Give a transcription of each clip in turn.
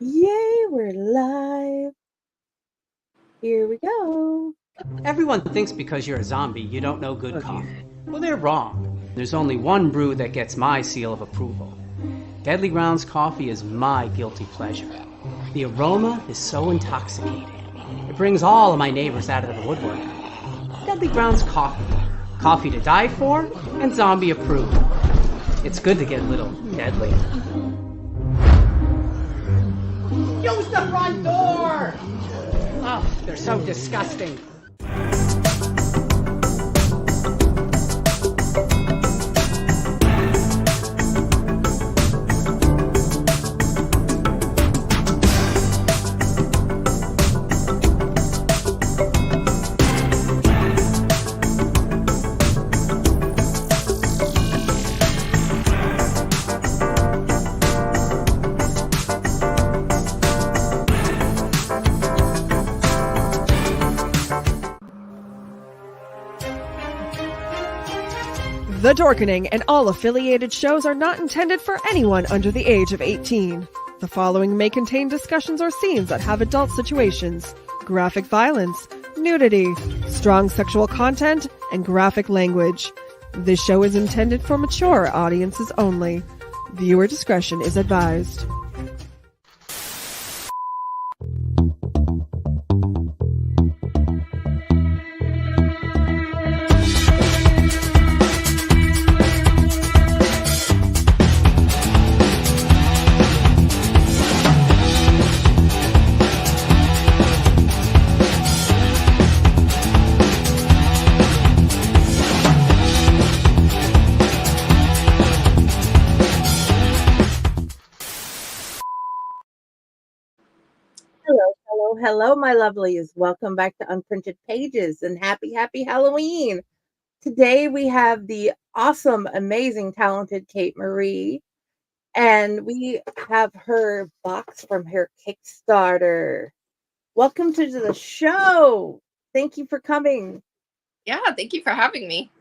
Yay, we're live. Here we go. Everyone thinks because you're a zombie, you don't know good coffee. Well, they're wrong. There's only one brew that gets my seal of approval. Deadly Grounds coffee is my guilty pleasure. The aroma is so intoxicating. It brings all of my neighbors out of the woodwork. Deadly Grounds coffee. Coffee to die for and zombie approved. It's good to get a little deadly. Use the front door! Oh, they're so disgusting. The Dorkening and all affiliated shows are not intended for anyone under the age of 18. The following may contain discussions or scenes that have adult situations, graphic violence, nudity, strong sexual content, and graphic language. This show is intended for mature audiences only. Viewer discretion is advised. Hello, my lovelies. Welcome back to Unprinted Pages and happy Halloween. Today we have the awesome, amazing, talented Cait Marie, and we have her box from her Kickstarter. Welcome to the show. Thank you for coming. Yeah, thank you for having me.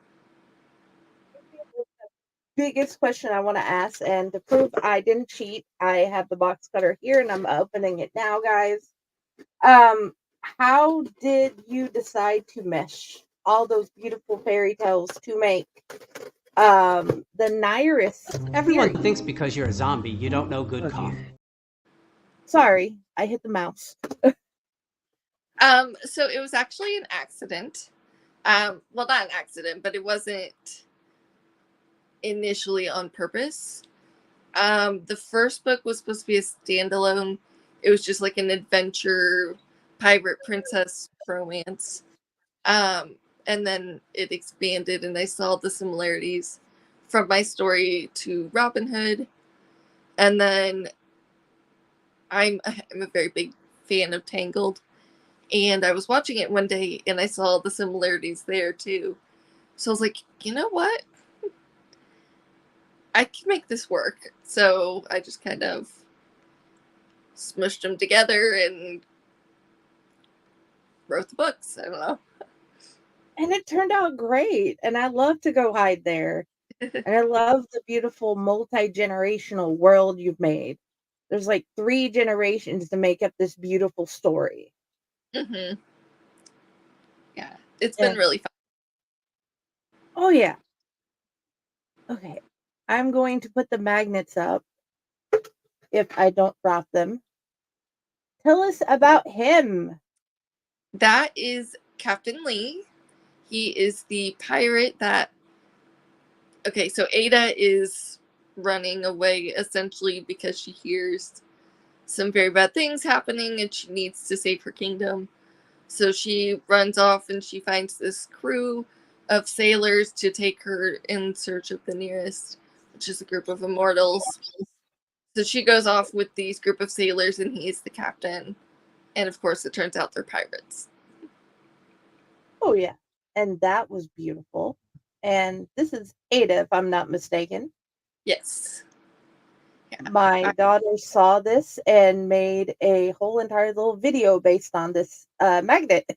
Biggest question I want to ask, and to prove I didn't cheat, I have the box cutter here and I'm opening it now, guys. How did you decide to mesh all those beautiful fairy tales to make the Nyrist? Everyone thinks because you're a zombie, you don't know good coffee. Sorry, I hit the mouse. So it was actually an accident. Well, not an accident, but it wasn't initially on purpose. The first book was supposed to be a standalone. It was just like an adventure pirate princess romance. And then it expanded and I saw the similarities from my story to Robin Hood. And then I'm a very big fan of Tangled. And I was watching it one day and I saw the similarities there too. So I was like, you know what? I can make this work. So I just kind of smushed them together and wrote the books. I don't know. And it turned out great. And I love to go hide there. And I love the beautiful multi-generational world you've made. There's like 3 generations to make up this beautiful story. Mm-hmm. Yeah, it's been really fun. Oh, yeah. Okay. I'm going to put the magnets up if I don't drop them. Tell us about him. That is Captain Lee. He is the pirate that... Okay, so Ada is running away essentially because she hears some very bad things happening and she needs to save her kingdom. So she runs off and she finds this crew of sailors to take her in search of the Nyrist, which is a group of immortals. So she goes off with these group of sailors and he's the captain. And of course it turns out they're pirates. Oh, yeah. And that was beautiful. And this is Ada, if I'm not mistaken. Yes. Yeah. My daughter saw this and made a whole entire little video based on this magnet.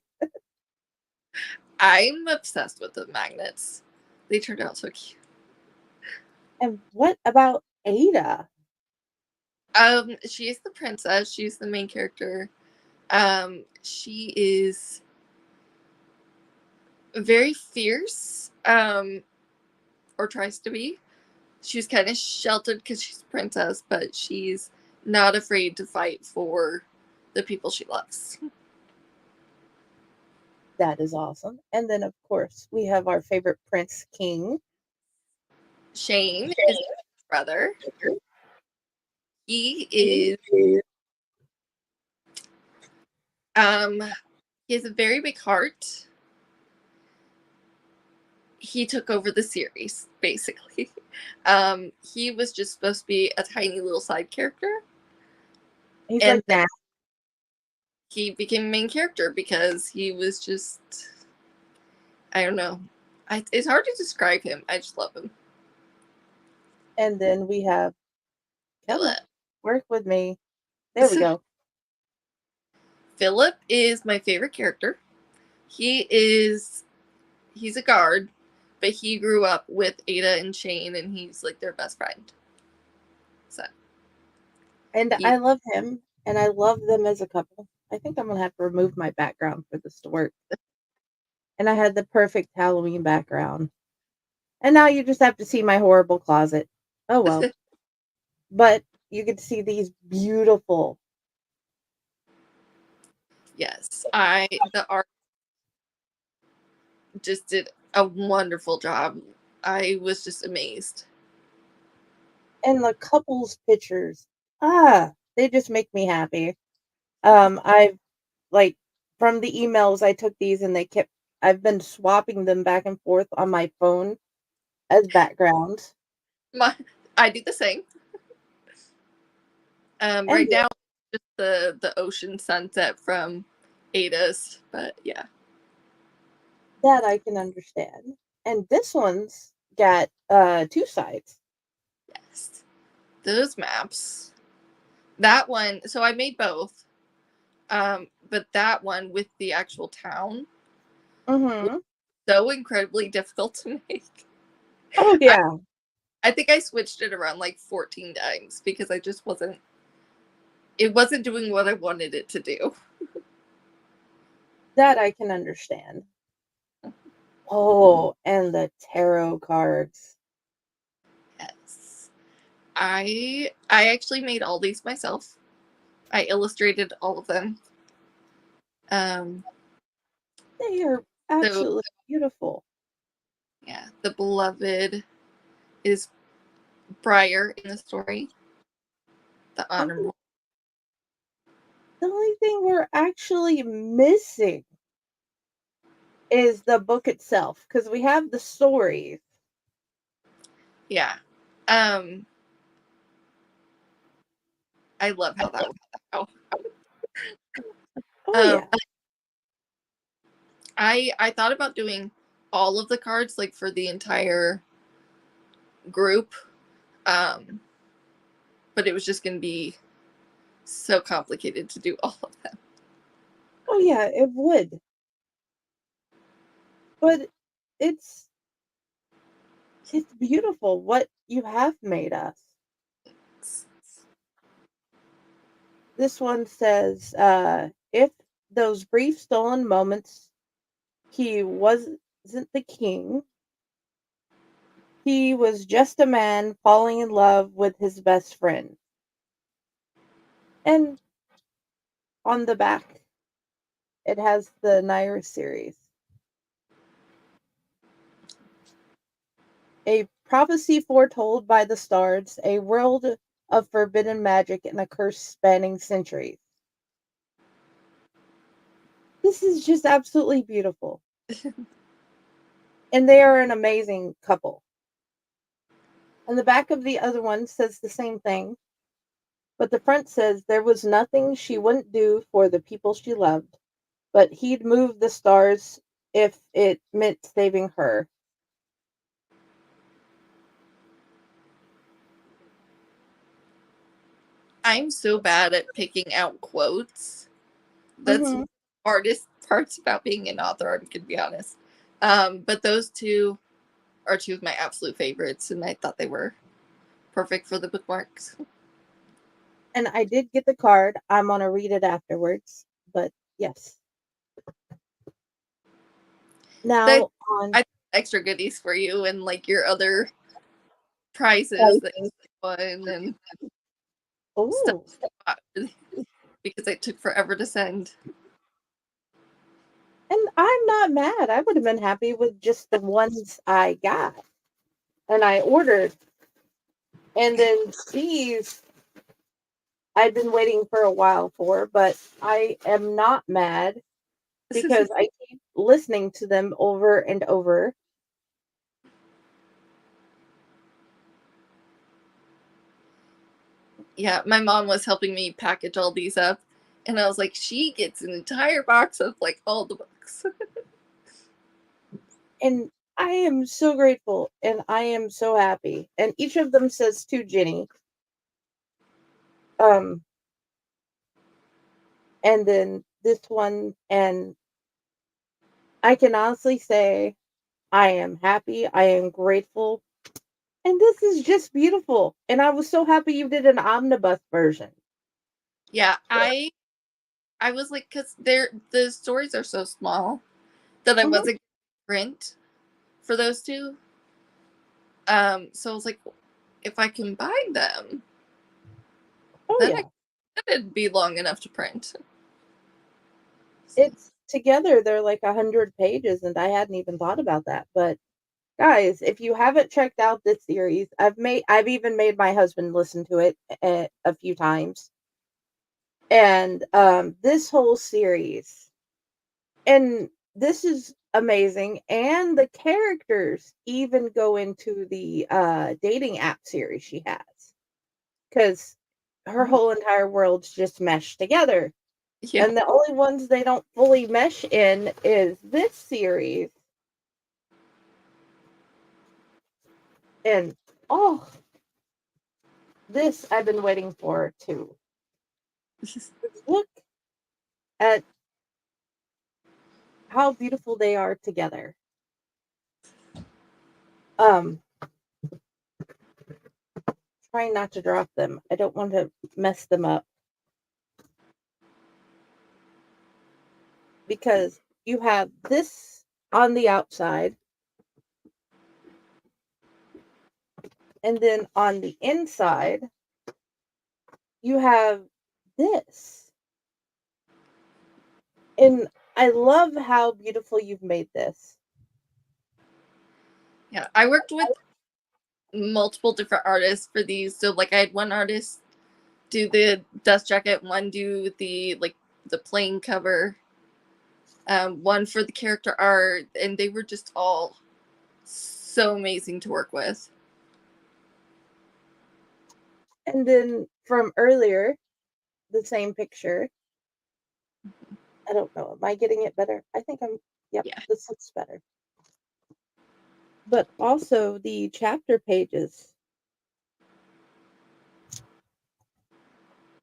I'm obsessed with the magnets. They turned out so cute. And what about Ada? She is the princess. She's the main character. She is very fierce, or tries to be. She's kind of sheltered because she's a princess, but she's not afraid to fight for the people she loves. That is awesome. And then, of course, we have our favorite Prince King. Shane is his brother. He is he has a very big heart. He took over the series, basically. He was just supposed to be a tiny little side character. He's And like that. He became main character because he was just, I don't know. It's hard to describe him. I just love him. And then we have Philip. Work with me. There we go. Philip is my favorite character. He's a guard, but he grew up with Ada and Shane, and he's like their best friend. So, and I love him, and I love them as a couple. I think I'm gonna have to remove my background for this to work. And I had the perfect Halloween background. And now you just have to see my horrible closet. Oh well. But you get to see these beautiful. Yes, the art just did a wonderful job. I was just amazed. And the couple's pictures, they just make me happy. I've like from the emails I took these and I've been swapping them back and forth on my phone as background. I do the same. Right now, just the ocean sunset from Ada's, but yeah. That I can understand. And this one's got 2 sides. Yes. Those maps. That one, so I made both. But that one with the actual town was so incredibly difficult to make. Oh yeah. I think I switched it around like 14 times because it wasn't doing what I wanted it to do. That I can understand. Oh, and the tarot cards. Yes. I actually made all these myself. I illustrated all of them. They are absolutely beautiful. Yeah, the beloved is Briar in the story. The honorable. The only thing we're actually missing is the book itself, because we have the stories. Yeah. I love how that worked out. Oh yeah. I thought about doing all of the cards like for the entire group. But it was just gonna be so complicated to do all of them. Oh yeah, it would. But it's beautiful what you have made us. This one says, if those brief stolen moments he wasn't the king, he was just a man falling in love with his best friend. And on the back, it has the Nyrist series. A prophecy foretold by the stars, a world of forbidden magic and a curse spanning centuries. This is just absolutely beautiful. And they are an amazing couple. And the back of the other one says the same thing. But the front says there was nothing she wouldn't do for the people she loved, but he'd move the stars if it meant saving her. I'm so bad at picking out quotes. That's the hardest parts about being an author, I'm gonna be honest. But those two are two of my absolute favorites, and I thought they were perfect for the bookmarks. And I did get the card. I'm gonna read it afterwards. But yes. That Now on I extra goodies for you and like your other prizes that prices. you won and stuff Oh, because it took forever to send. and I'm not mad. I would have been happy with just the ones I got and I ordered. And then these I've been waiting for a while for, but I am not mad because I keep listening to them over and over. Yeah, my mom was helping me package all these up, and I was like, she gets an entire box of like all the books. And I am so grateful and I am so happy. And each of them says to Jenny. Um, and then this one, and I can honestly say I am happy, I am grateful, and this is just beautiful. And I was so happy you did an omnibus version. Yeah, I was like, because the stories are so small that I Mhm. wasn't print for those two. So I was like, if I combine them, Oh then yeah, it'd be long enough to print. it's together. They're like 100 pages, and I hadn't even thought about that. But guys, if you haven't checked out this series, I've even made my husband listen to it a few times. And this whole series, and this is amazing, and the characters even go into the dating app series she has, because her whole entire world's just meshed together, Yeah, and the only ones they don't fully mesh in is this series. And oh, this I've been waiting for too. Look at how beautiful they are together. um Trying not to drop them, I don't want to mess them up, because you have this on the outside, and then on the inside you have this. And I love how beautiful you've made this. yeah. I worked with multiple different artists for these. So like I had one artist do the dust jacket, one do the like the plain cover, one for the character art, and they were just all so amazing to work with. And then from earlier, the same picture. I don't know, am I getting it better? I think I'm. Yep, Yeah. this looks better. But also the chapter pages,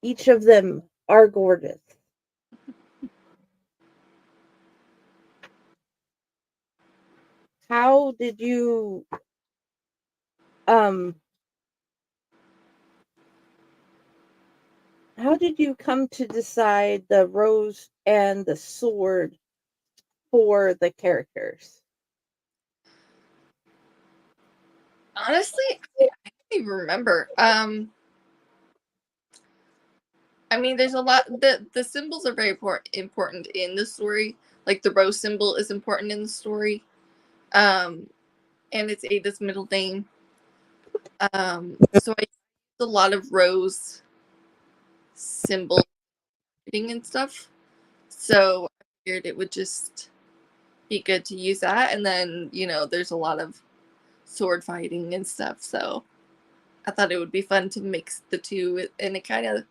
each of them are gorgeous. How did you um how did you come to decide the rose and the sword for the characters? Honestly, I don't even remember. I mean, there's a lot. The symbols are very important in the story. Like the rose symbol is important in the story. Um, and it's Ada's middle name. So I used a lot of rose symbol writing and stuff. So I figured it would just be good to use that. And then, there's a lot of sword fighting and stuff. So I thought it would be fun to mix the two. And it kind of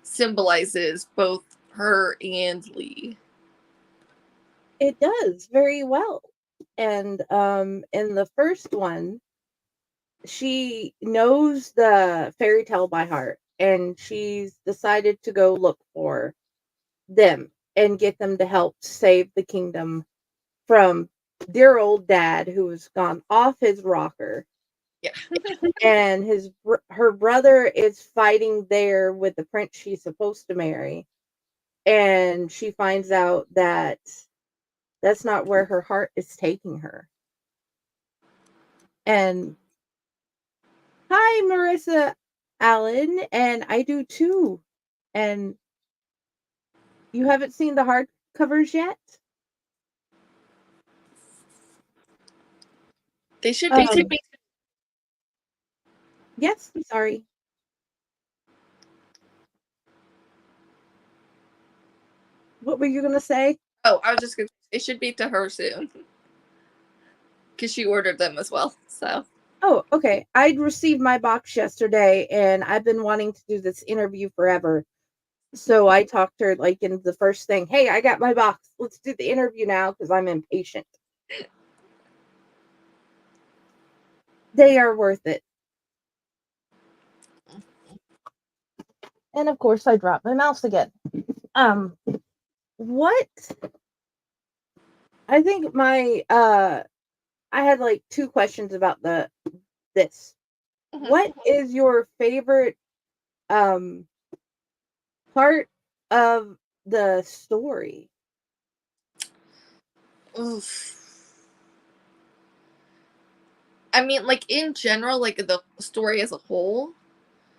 symbolizes both her and Lee. It does very well. And in the first one, she knows the fairy tale by heart, and she's decided to go look for them and get them to help save the kingdom from dear old dad who's gone off his rocker. Yeah. And her brother is fighting there with the prince she's supposed to marry, and she finds out that that's not where her heart is taking her. And hi, Marissa Allen, and I do too. And you haven't seen the hardcovers yet? They should be. Yes, sorry. What were you gonna say? Oh, I was just gonna. It should be to her soon, because she ordered them as well. So. Oh, okay. I received my box yesterday, and I've been wanting to do this interview forever. So I talked to her like in the first thing. Hey, I got my box. Let's do the interview now because I'm impatient. They are worth it. And of course, I dropped my mouse again. What? I think I had like two questions about this. What is your favorite part of the story? Oof. I mean, like in general, like the story as a whole.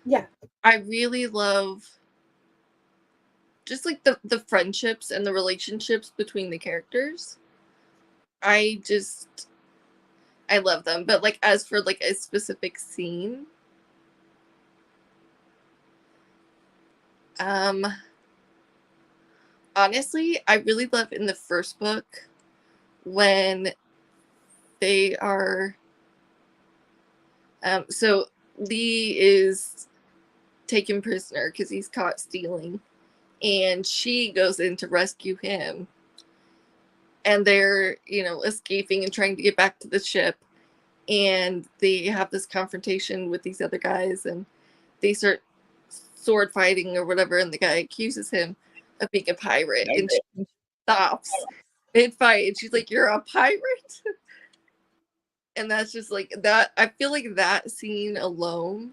Yeah. I really love just like the friendships and the relationships between the characters. I love them. But like as for like a specific scene, honestly, I really love in the first book when they are so Lee is taken prisoner because he's caught stealing, and she goes in to rescue him, and they're escaping and trying to get back to the ship, and they have this confrontation with these other guys, and they start sword fighting or whatever, and the guy accuses him of being a pirate, and she stops mid-fight, and she's like, "You're a pirate?" And that's just like that. I feel like that scene alone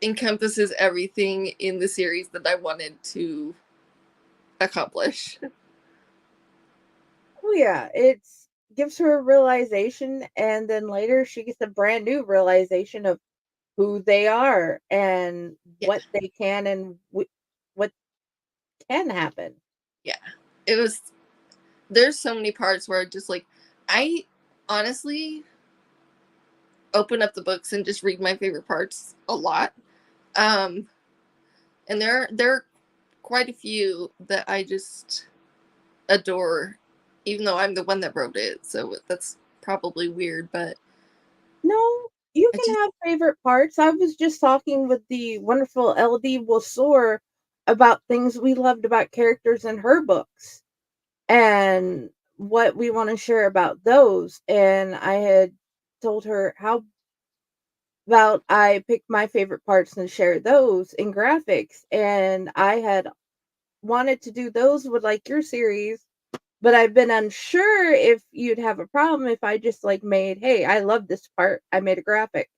encompasses everything in the series that I wanted to accomplish. Oh yeah, it gives her a realization, and then later she gets a brand new realization of who they are and what they can and what can happen. Yeah, it was. There's so many parts where just like I honestly open up the books and just read my favorite parts a lot. And there are quite a few that I just adore, even though I'm the one that wrote it, so that's probably weird, but No, you can have favorite parts. I was just talking with the wonderful LD Wasor about things we loved about characters in her books and what we want to share about those. And I had told her how about I pick my favorite parts and share those in graphics. And I had wanted to do those with like your series, but I've been unsure if you'd have a problem if I just like made, hey, I love this part, I made a graphic.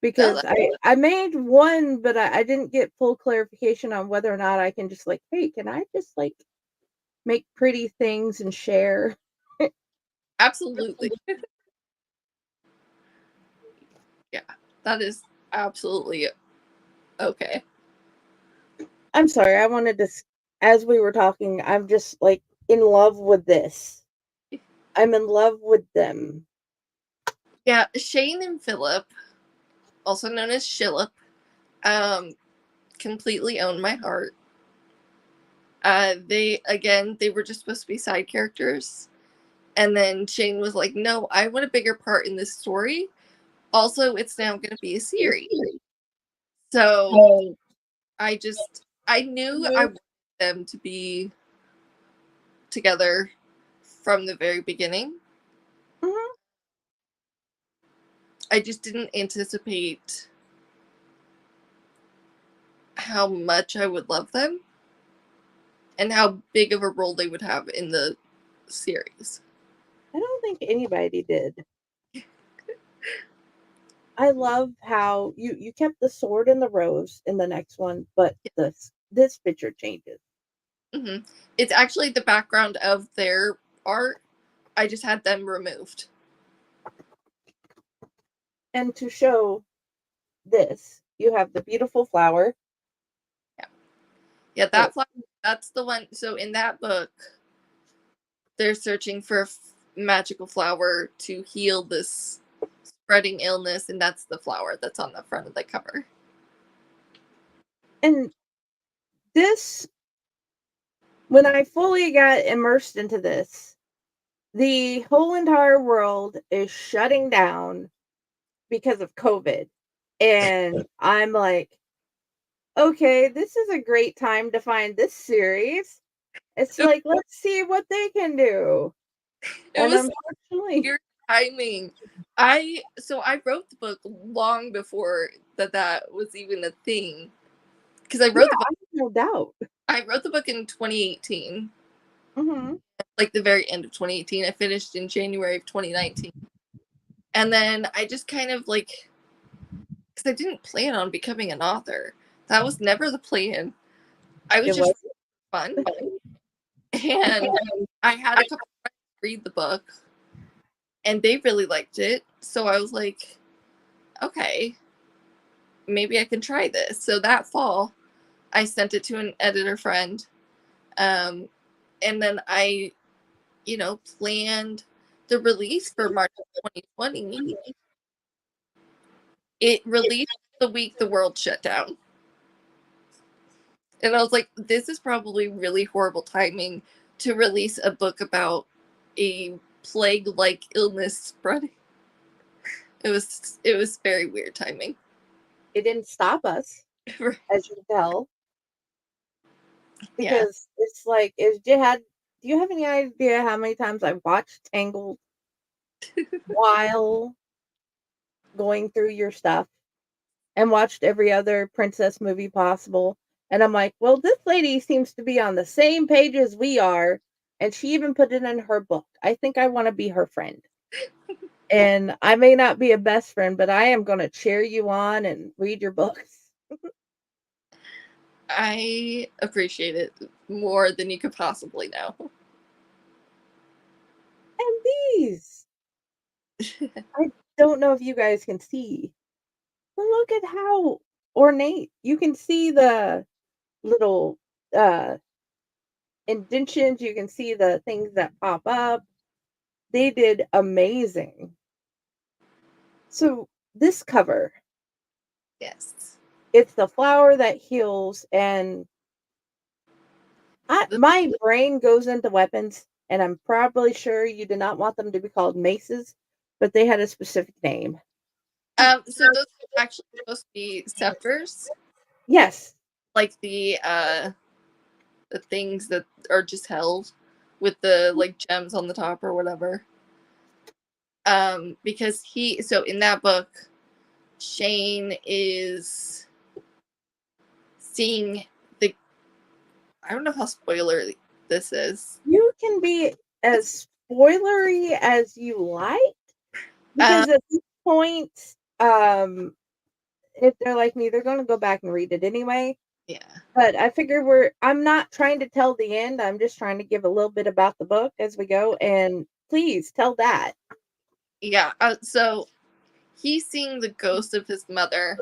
Because I made one, but I didn't get full clarification on whether or not I can just like, hey, can I just like make pretty things and share? absolutely. Yeah, that is absolutely okay. I'm sorry, I wanted to, as we were talking, I'm just like in love with this. I'm in love with them. Yeah, Shane and Philip, also known as Shillip, completely own my heart. They were just supposed to be side characters, and then Shane was like, "No, I want a bigger part in this story. Also, it's now going to be a series." So I knew I wanted them to be together from the very beginning. Mm-hmm. I just didn't anticipate how much I would love them and how big of a role they would have in the series. I don't think anybody did. I love how you kept the sword and the rose in the next one, but this picture changes. Hmm. It's actually the background of their art. I just had them removed. And to show this, you have the beautiful flower. Yeah, that flower, that's the one. So in that book, they're searching for a magical flower to heal this spreading illness, and that's the flower that's on the front of the cover. And this, when I fully got immersed into this, the whole entire world is shutting down because of COVID. And I'm like, okay, this is a great time to find this series. It's like, let's see what they can do. It And was unfortunately, weird timing. I wrote the book long before that was even a thing. Because I wrote the book, no doubt. I wrote the book in 2018. Mm-hmm. Like the very end of 2018. I finished in January of 2019. And then I just kind of like, because I didn't plan on becoming an author. That was never the plan. I was just fun. And I had a couple of friends read the book and they really liked it. So I was like, okay, maybe I can try this. So that fall, I sent it to an editor friend. And then I, planned the release for March of 2020. It released the week the world shut down. And I was like, this is probably really horrible timing to release a book about a plague-like illness spreading. It was very weird timing. It didn't stop us, as you can tell. Yeah. Because it's like, do you have any idea how many times I've watched Tangled while going through your stuff and watched every other princess movie possible? And I'm like, well, this lady seems to be on the same page as we are. And she even put it in her book. I think I want to be her friend. And I may not be a best friend, but I am going to cheer you on and read your books. I appreciate it more than you could possibly know. And these, I don't know if you guys can see, but look at how ornate. You can see the little indentions, you can see the things that pop up. They did amazing. So this cover, Yes. it's the flower that heals, and my brain goes into weapons, and I'm probably sure you did not want them to be called maces, but they had a specific name. So those are actually supposed to be scepters. Yes. Like the things that are just held with the like gems on the top or whatever. Because so in that book, Shane is seeing I don't know how spoiler this is. You can be as spoilery as you like, because at this point, if they're like me, they're going to go back and read it anyway. Yeah. But I figure I'm not trying to tell the end. I'm just trying to give a little bit about the book as we go. And please tell that. Yeah. So he's seeing the ghost of his mother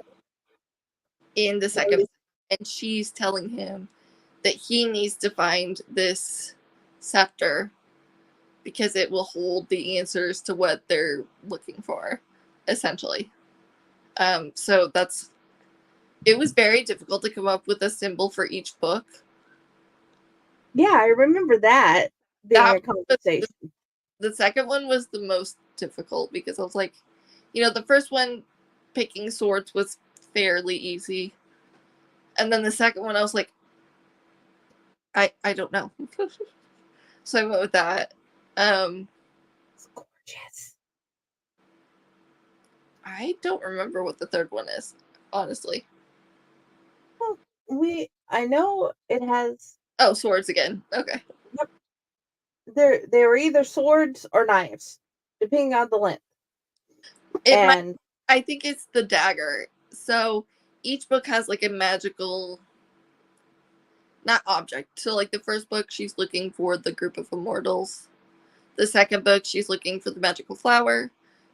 in the second, and she's telling him that he needs to find this scepter because it will hold the answers to what they're looking for, essentially. So it was very difficult to come up with a symbol for each book. Yeah, I remember that being a conversation. The second one was the most difficult because I was like, the first one, picking swords, was fairly easy. And then the second one, I was like, I don't know. So I went with that. It's gorgeous. I don't remember what the third one is, honestly. Well, I know it has. Oh, swords again. Okay. Yep. They were either swords or knives, depending on the length. I think it's the dagger. So each book has like a magical, not object. So like the first book, she's looking for the group of immortals. The second book, she's looking for the magical flower.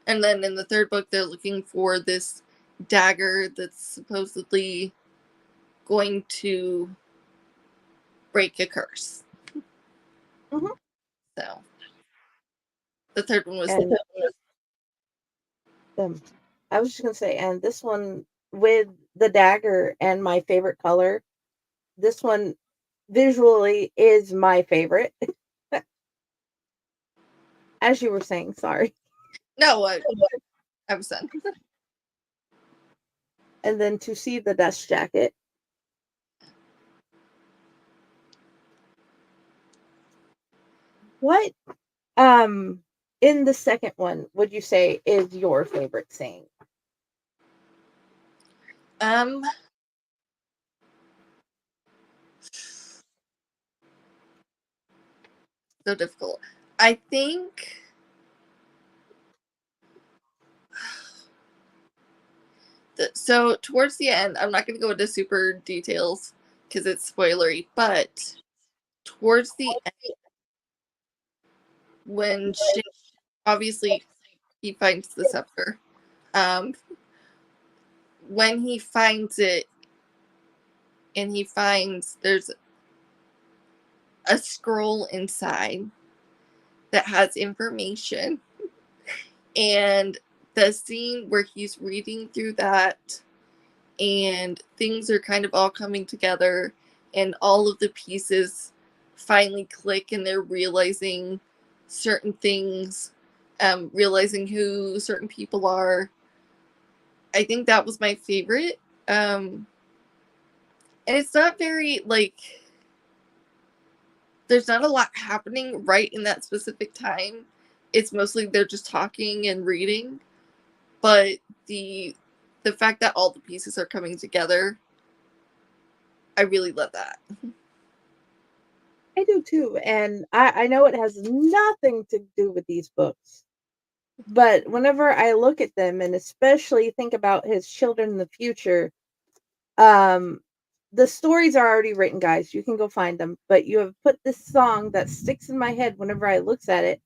And then in the third book, they're looking for this dagger that's supposedly going to break a curse. Mm-hmm. So the third one was I was just gonna say, and this one with the dagger and my favorite color, this one visually is my favorite. As you were saying, sorry. No, I was done. And then to see the dust jacket. What in the second one would you say is your favorite saying? So difficult. I think so towards the end, I'm not going to go into super details because it's spoilery, but towards the end, when she, obviously he finds the scepter, when he finds it and he finds there's a scroll inside that has information, and the scene where he's reading through that and things are kind of all coming together and all of the pieces finally click and they're realizing certain things, realizing who certain people are. I think that was my favorite. And it's not very, like, there's not a lot happening right in that specific time. It's mostly they're just talking and reading. But the fact that all the pieces are coming together, I really love that. I do too. And I know it has nothing to do with these books. But whenever I look at them and especially think about his children in the future, the stories are already written, guys. You can go find them. But you have put this song that sticks in my head whenever I look at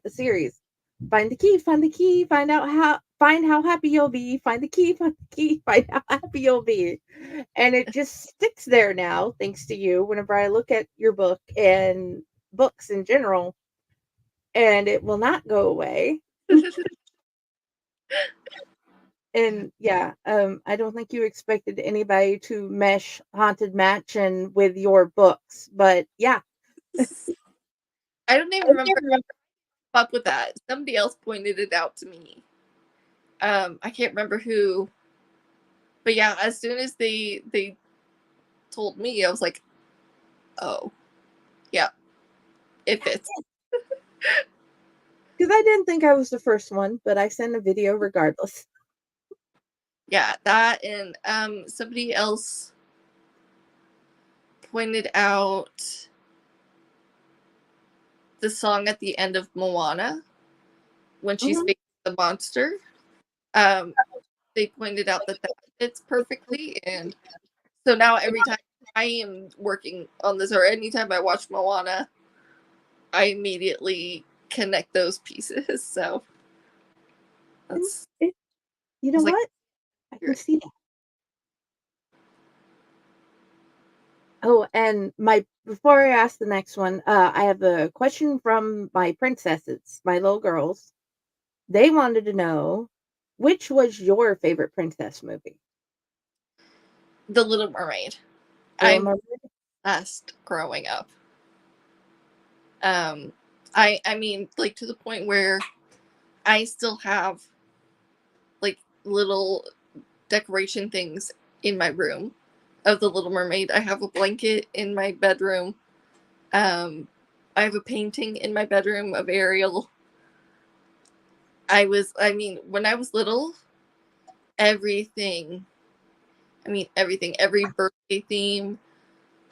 the series. Find the key, find how happy you'll be. Find the key, find how happy you'll be. And it just sticks there now, thanks to you, whenever I look at your book and books in general, and it will not go away. And yeah, I don't think you expected anybody to mesh Haunted Mansion with your books, but yeah. I don't even remember up with that. Somebody else pointed it out to me. I can't remember who, but yeah, as soon as they told me, I was like, oh, yeah, it fits. Because I didn't think I was the first one, but I sent a video regardless. Yeah, that and somebody else pointed out the song at the end of Moana when she's facing the monster. They pointed out that fits perfectly, and so now every time I am working on this or anytime I watch Moana, I immediately connect those pieces. So that's you know what? I can see that. Oh, and before I ask the next one, I have a question from my princesses, my little girls. They wanted to know, which was your favorite princess movie? The Little Mermaid. I'm obsessed growing up. I mean, like, to the point where I still have like little decoration things in my room of the Little Mermaid. I have a blanket in my bedroom. I have a painting in my bedroom of Ariel. When I was little, everything, every birthday theme,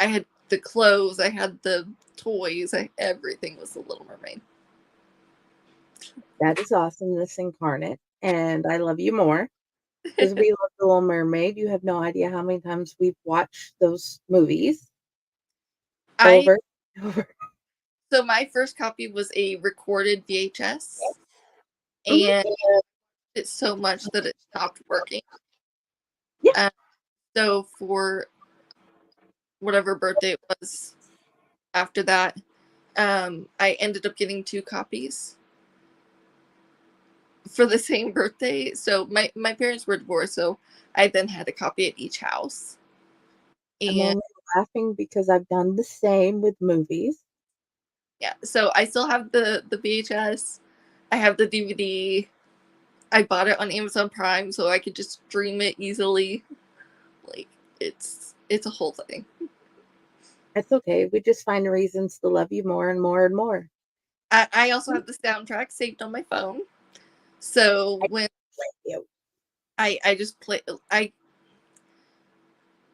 I had the clothes, I had the toys, everything was the Little Mermaid. That is awesomeness incarnate. and I love you more because we love The Little Mermaid. You have no idea how many times we've watched those movies over and over. So my first copy was a recorded VHS, Mhm. and it's so much that it stopped working. Yeah. So for whatever birthday it was after that, I ended up getting 2 copies for the same birthday. So my parents were divorced, so I then had a copy at each house. I'm And only laughing because I've done the same with movies. yeah, so I still have the VHS. I have the DVD. I bought it on Amazon Prime so I could just stream it easily. Like it's a whole thing. It's okay. We just find reasons to love you more and more and more. I also have the soundtrack saved on my phone. So I when love you. I just play, I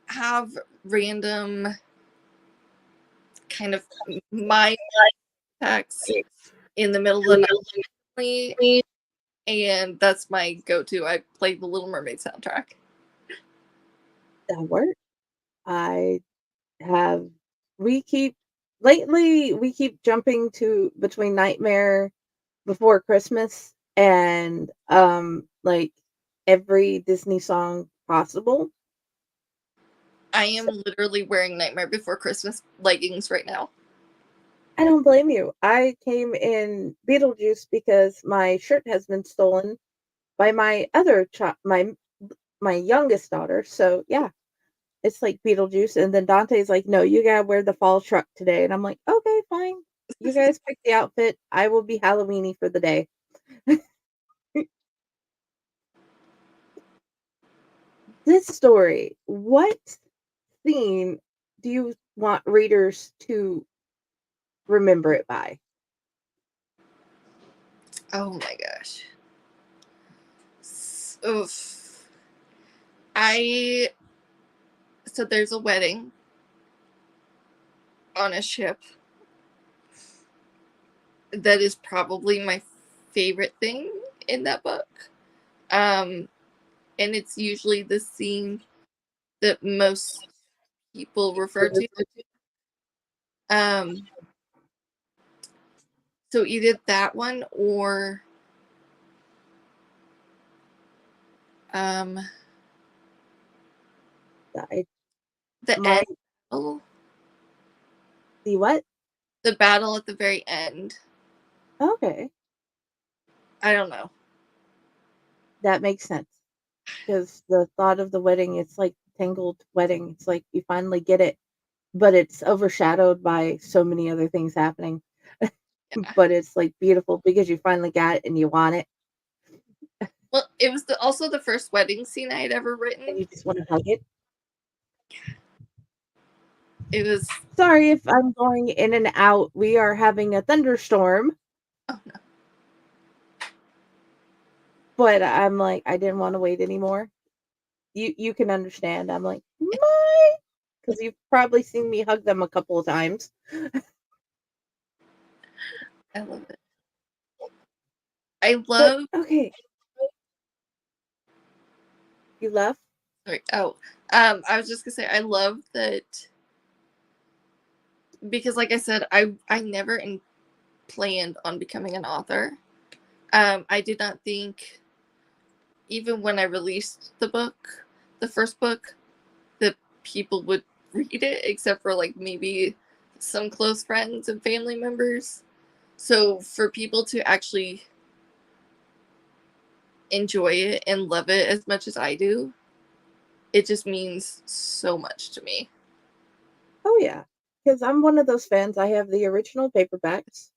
have random kind of mind attacks in the middle of the night, and that's my go-to. I play the Little Mermaid soundtrack. That works. I have we keep lately we keep jumping to between Nightmare Before Christmas and like every Disney song possible. I am literally wearing Nightmare Before Christmas leggings right now. I don't blame you. I came in Beetlejuice because my shirt has been stolen by my other child, my youngest daughter. So yeah, it's like Beetlejuice, and then Dante's like, "No, you gotta wear the fall truck today," and I'm like, "Okay, fine. You guys pick the outfit. I will be Halloweeny for the day." This story, what scene do you want readers to remember it by? Oh my gosh. Oof. I so there's a wedding on a ship. That is probably my favorite thing in that book. And it's usually the scene that most people refer to. Um, so either that one or um, I the my end. Oh, the what? the battle at the very end. Okay, I don't know. that makes sense. Because the thought of the wedding, it's like tangled wedding. It's like you finally get it, but it's overshadowed by so many other things happening. Yeah. But it's like beautiful because you finally got it and you want it Well, it was also the first wedding scene I had ever and written. you just want to hug it. It was. Sorry if I'm going in and out. We are having a thunderstorm, Oh no. but I'm like, I didn't want to wait anymore. You can understand. I'm like, my, because you've probably seen me hug them a couple of times. I love it. I But love. okay, you left. Sorry. Oh, I was just gonna say I love that because, like I said, I never planned on becoming an author. I did not think, even when I released the book, the first book, that people would read it, except for like maybe some close friends and family members. So for people to actually enjoy it and love it as much as I do, it just means so much to me. Oh yeah, because I'm one of those fans. I have the original paperbacks.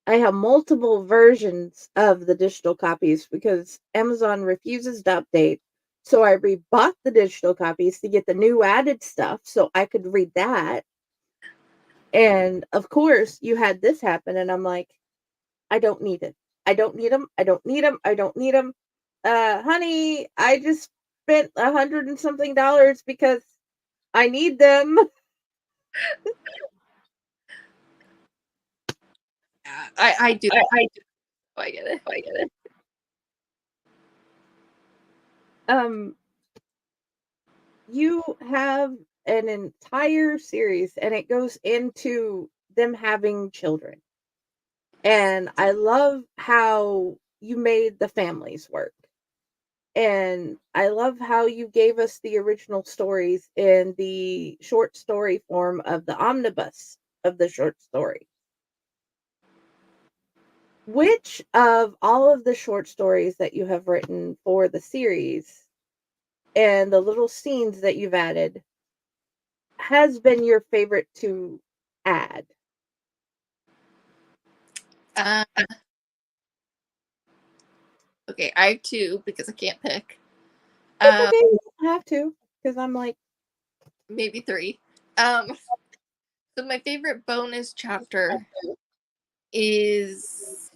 I have multiple versions of the digital copies because Amazon refuses to update. So I rebought the digital copies to get the new added stuff so I could read that. And of course, you had this happen, and I'm like, I don't need it. I don't need them. I don't need them. I don't need them. Honey, I just spent 100 and something dollars because I need them. I do. I get it. I get it. Um, you have an entire series, and it goes into them having children. And I love how you made the families work. And I love how you gave us the original stories in the short story form of the omnibus of the short story. Which of all of the short stories that you have written for the series and the little scenes that you've added has been your favorite to add? Uh, okay, I have two because I can't pick. It's okay, you don't have to, because I'm like, Maybe three. Um, so my favorite bonus chapter is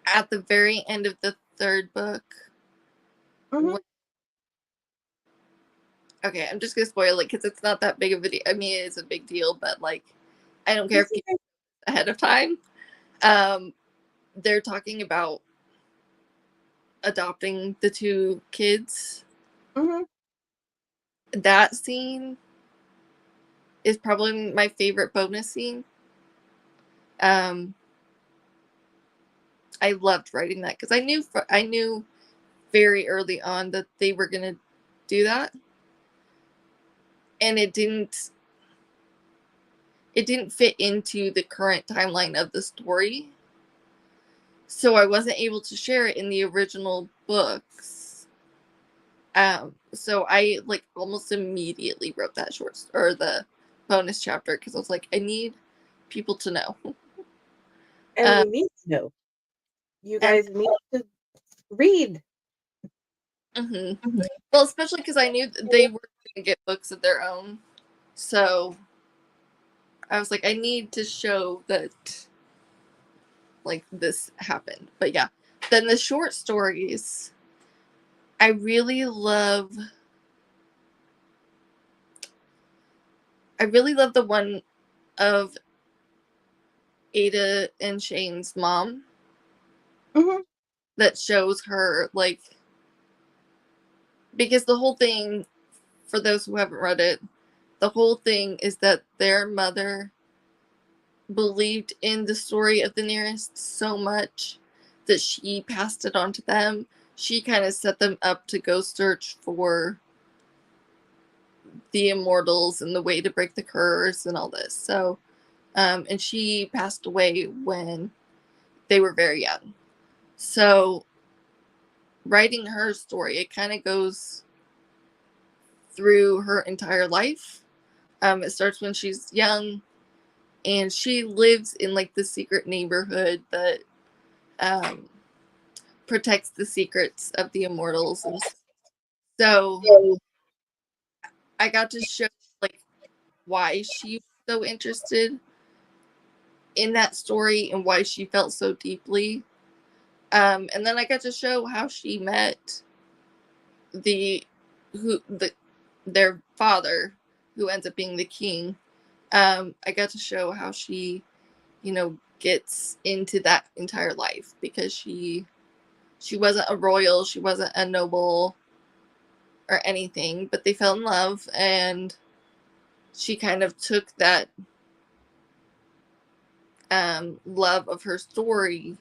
at the very end of the third book. mhm, Okay, I'm just gonna spoil it because it's not that big of a deal. I mean, it is a big deal, but like, I don't care if it's people okay. ahead of time. Um, they're talking about adopting the two kids. Mhm. That scene is probably my favorite bonus scene. Um, I loved writing that because I knew very early on that they were gonna do that, and it didn't fit into the current timeline of the story, so I wasn't able to share it in the original books. So I like almost immediately wrote that or the bonus chapter because I was like, I need people to know. And Uh, we need to know. You and guys need to read. mhm. Well, especially because I knew they were going to get books of their own, so I was like, I need to show that like this happened. But yeah, then the short stories, I really love. I really love the one of Ada and Shane's mom Mhm. that shows her like, because the whole thing, for those who haven't read it, the whole thing is that their mother believed in the story of the Nyrist so much that she passed it on to them. She kind of set them up to go search for the immortals and the way to break the curse and all this. So, and she passed away when they were very young. So, writing her story, it kind of goes through her entire life. It starts when she's young, and she lives in like the secret neighborhood that um, protects the secrets of the immortals. And so I got to show like why she was so interested in that story and why she felt so deeply. And then I got to show how she met the who the their father, who ends up being the king. I got to show how she, gets into that entire life because she wasn't a royal, she wasn't a noble or anything, but they fell in love, and she kind of took that love of her story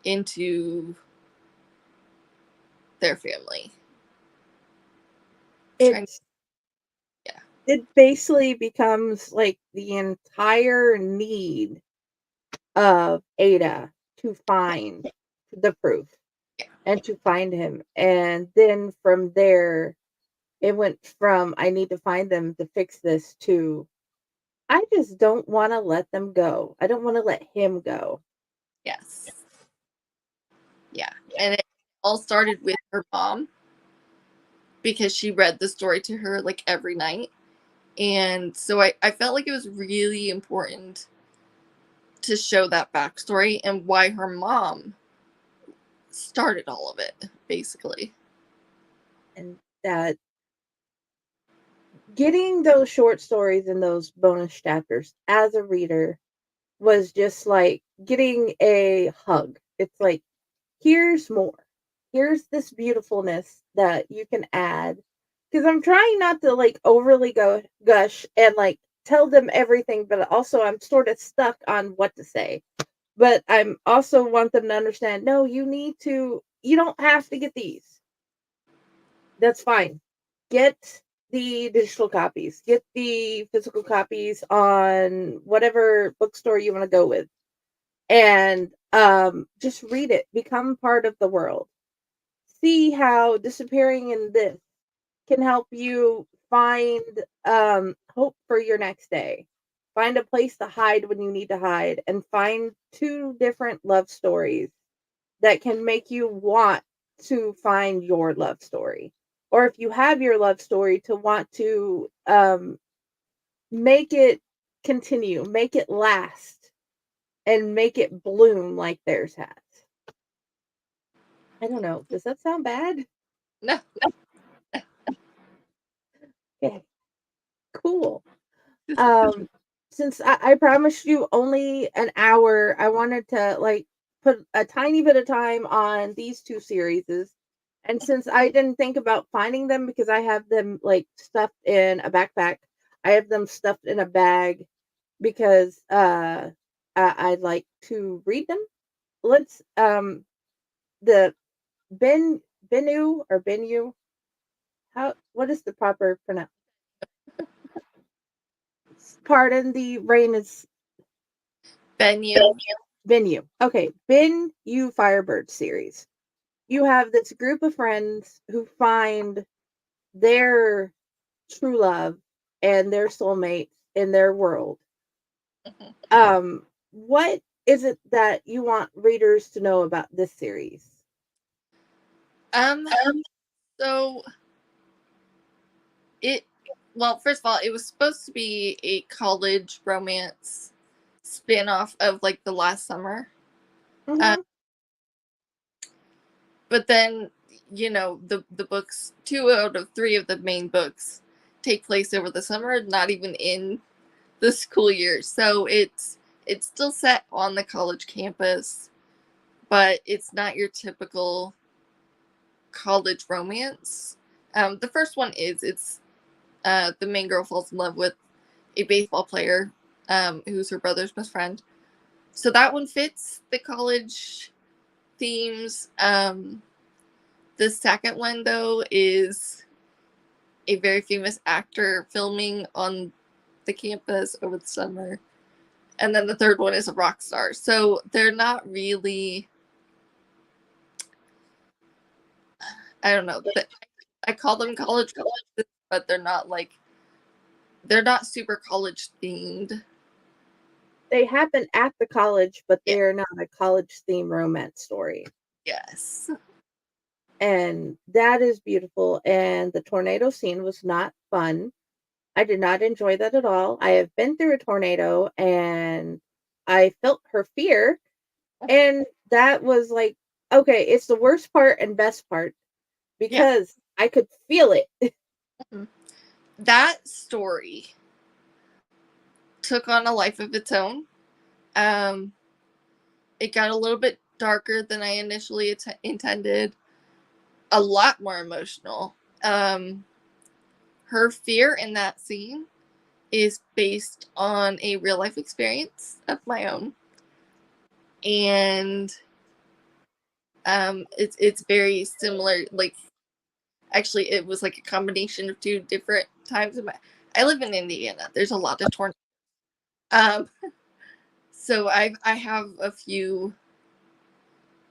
into their family. Trying, It's yeah, it basically becomes like the entire need of Ada to find the proof yeah, and to find him. And then from there, it went from I need to find them to fix this to I just don't want to let them go. I don't want to let him go. yes, yeah. And it all started with her mom because she read the story to her like every night. And so I felt like it was really important to show that backstory and why her mom started all of it, basically. And that getting those short stories and those bonus chapters as a reader was just like getting a hug. It's like, here's more. here's this beautifulness that you can add. Because I'm trying not to like overly go gush and like tell them everything, but also I'm sort of stuck on what to say. But I'm also want them to understand, no, you don't have to get these. That's fine. Get the digital copies. Get the physical copies on whatever bookstore you want to go with. And just read it. Become part of the world. See how disappearing in this can help you find hope for your next day. Find a place to hide when you need to hide, and find two different love stories that can make you want to find your love story. Or if you have your love story, to want to make it continue, make it last, and make it bloom like theirs has. I don't know. Does that sound bad? No. Okay, cool. Um, since I promised you only an hour, I wanted to like put a tiny bit of time on these two series. And since I didn't think about finding them because I have them like stuffed in a backpack, I have them stuffed in a bag because I'd like to read them. Let's the Benu, how what is the proper pronoun? Pardon the rain is Venue. Venue. Okay, Ben You Firebird series. You have this group of friends who find their true love and their soulmate in their world. What is it that you want readers to know about this series? Um, so first of all, it was supposed to be a college romance spin-off of like The Last Summer. Mhm. But then, the books, 2 out of 3 of the main books take place over the summer, not even in the school year. So it's still set on the college campus, but it's not your typical college romance. The first one it's the main girl falls in love with a baseball player, who's her brother's best friend. So that one fits the college themes. The second one, though, is a very famous actor filming on the campus over the summer. And then the third one is a rock star. So they're not really, I don't know. I call them college, but they're not super college themed. They happen at the college, but Yeah. they are not a college theme romance story. Yes. And that is beautiful. And the tornado scene was not fun. I did not enjoy that at all. I have been through a tornado and I felt her fear. And that was like, okay, it's the worst part and best part Yeah. because I could feel it. That story took on a life of its own. It got a little bit darker than I initially intended. A lot more emotional. Her fear in that scene is based on a real life experience of my own, and it's very similar. Like, actually, it was like a combination of 2 different times. I live in Indiana. There's a lot of tornadoes. Um, so I have a few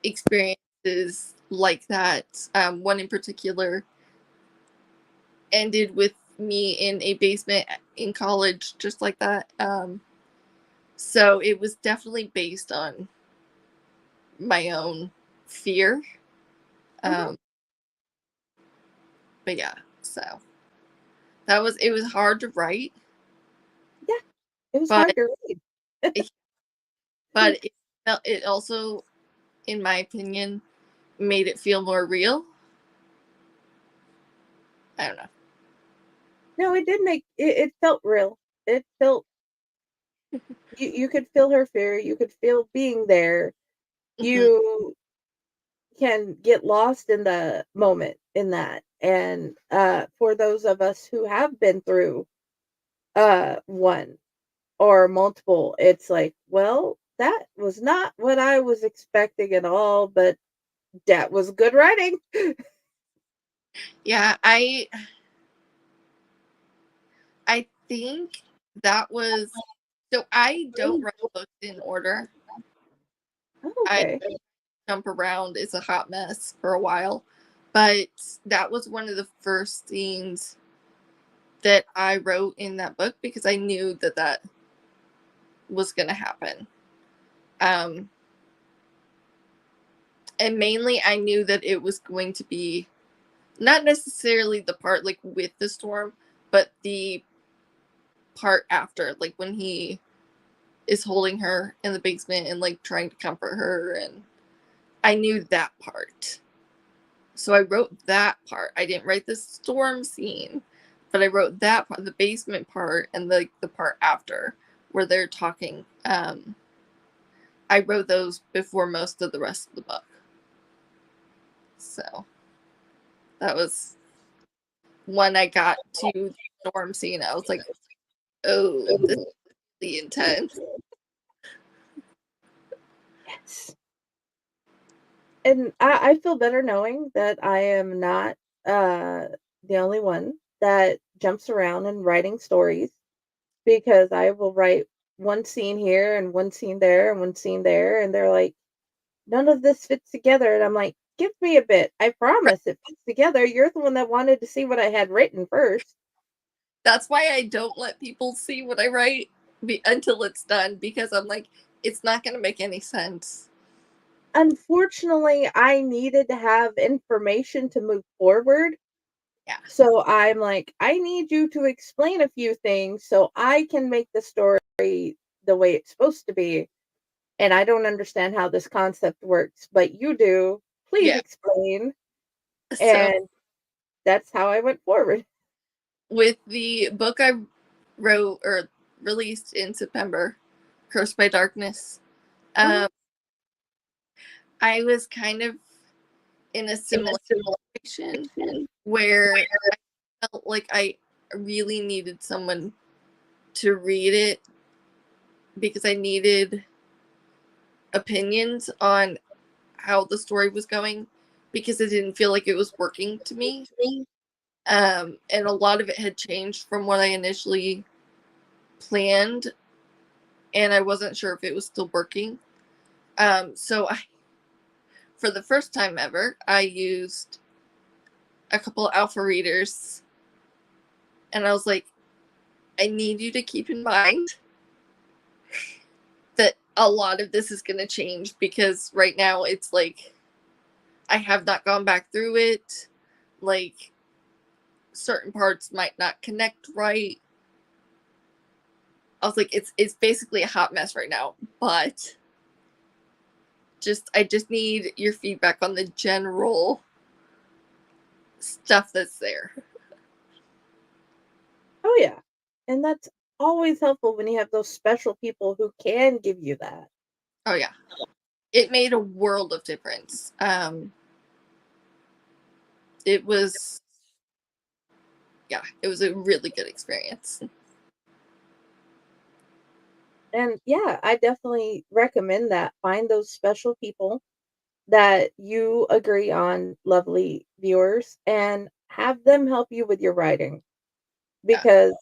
experiences like that. One in particular ended with me in a basement in college, just like that. So it was definitely based on my own fear. Mhm. But yeah, so it was hard to write, Yeah, it was but hard to read. but it also, in my opinion, made it feel more real. I don't know. No, it did make it felt real. It felt you could feel her fear, you could feel being there. Mhm. You can get lost in the moment in that. And for those of us who have been through one or multiple, it's like, well, that was not what I was expecting at all, but that was good writing. Yeah, I think that was, so I don't write books in order. I Okay. jump around. It's a hot mess for a while. But that was one of the first scenes that I wrote in that book because I knew that that was going to happen. And mainly I knew that it was going to be not necessarily the part like with the storm, but the part after, like when he is holding her in the basement and like trying to comfort her, and I knew that part. So I wrote that part. I didn't write the storm scene, but I wrote that part, the basement part, and the part after where they're talking. I wrote those before most of the rest of the book. So that was when I got to the storm scene. I was like, oh, this is really intense. Yes. And I feel better knowing that I am not the only one that jumps around and writing stories, because I will write one scene here and one scene there and one scene there, and they're like, none of this fits together. And I'm like, give me a bit. I promise it fits together. You're the one that wanted to see what I had written first. That's why I don't let people see what I write until it's done, because I'm like, it's not going to make any sense. Unfortunately, I needed to have information to move forward. Yeah. So I'm like, I need you to explain a few things so I can make the story the way it's supposed to be. And I don't understand how this concept works, but you do. Please Yeah. explain. So And that's how I went forward. with the book I wrote or released in September, Cursed by Darkness, Mhm. I was kind of in a similar situation where I felt like I really needed someone to read it because I needed opinions on how the story was going, because it didn't feel like it was working to me. And a lot of it had changed from what I initially planned, and I wasn't sure if it was still working. So for the first time ever, I used a couple alpha readers, and I was like, I need you to keep in mind that a lot of this is going to change, because right now it's like I have not gone back through it. Like, certain parts might not connect right. I was like, it's basically a hot mess right now, but I just need your feedback on the general stuff that's there. Oh, yeah. And that's always helpful when you have those special people who can give you that. Oh yeah. It made a world of difference. It was a really good experience. And yeah, I definitely recommend that. Find those special people that you agree on, lovely viewers, and have them help you with your writing, Yeah. because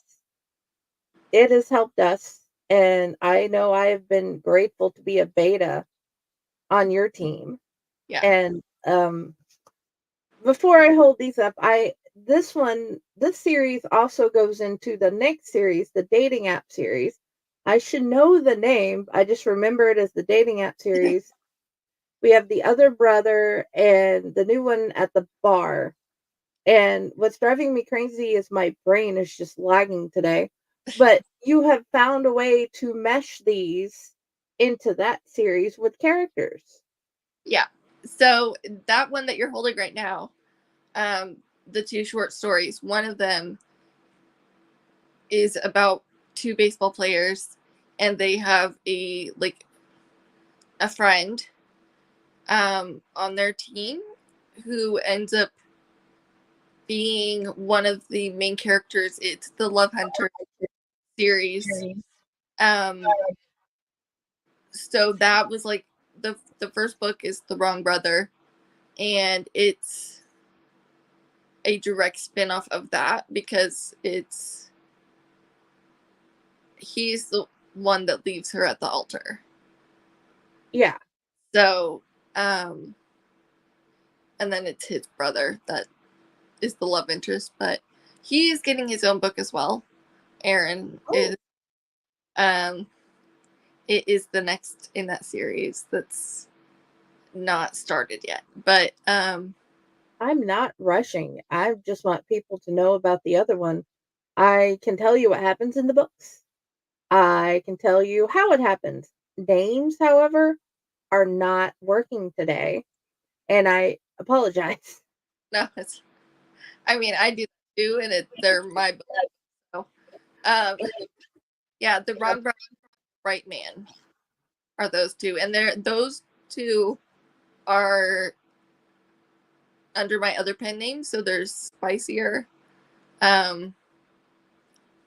it has helped us. And I know I have been grateful to be a beta on your team. Yeah. And before I hold these up, this series also goes into the next series, the dating app series. I should know the name. I just remember it as the dating app series. We have the other brother and the new one at the bar. And what's driving me crazy is my brain is just lagging today. But you have found a way to mesh these into that series with characters. Yeah. So that one that you're holding right now, the two short stories, one of them is about two baseball players, and they have a friend on their team who ends up being one of the main characters. It's the Love Hunter series. So that was like the first book is The Wrong Brother, and it's a direct spin-off of that because he's the one that leaves her at the altar. Yeah. So, and then it's his brother that is the love interest, but he is getting his own book as well. Aaron is, it is the next in that series that's not started yet, but I'm not rushing. I just want people to know about the other one. I can tell you what happens in the books. I can tell you how it happens. Names, however, are not working today, and I apologize. no, I mean, I do that too, and they're my book. So, yeah, the Wrong Brother, Right Man are those two, and those two are under my other pen name. So there's Spicier,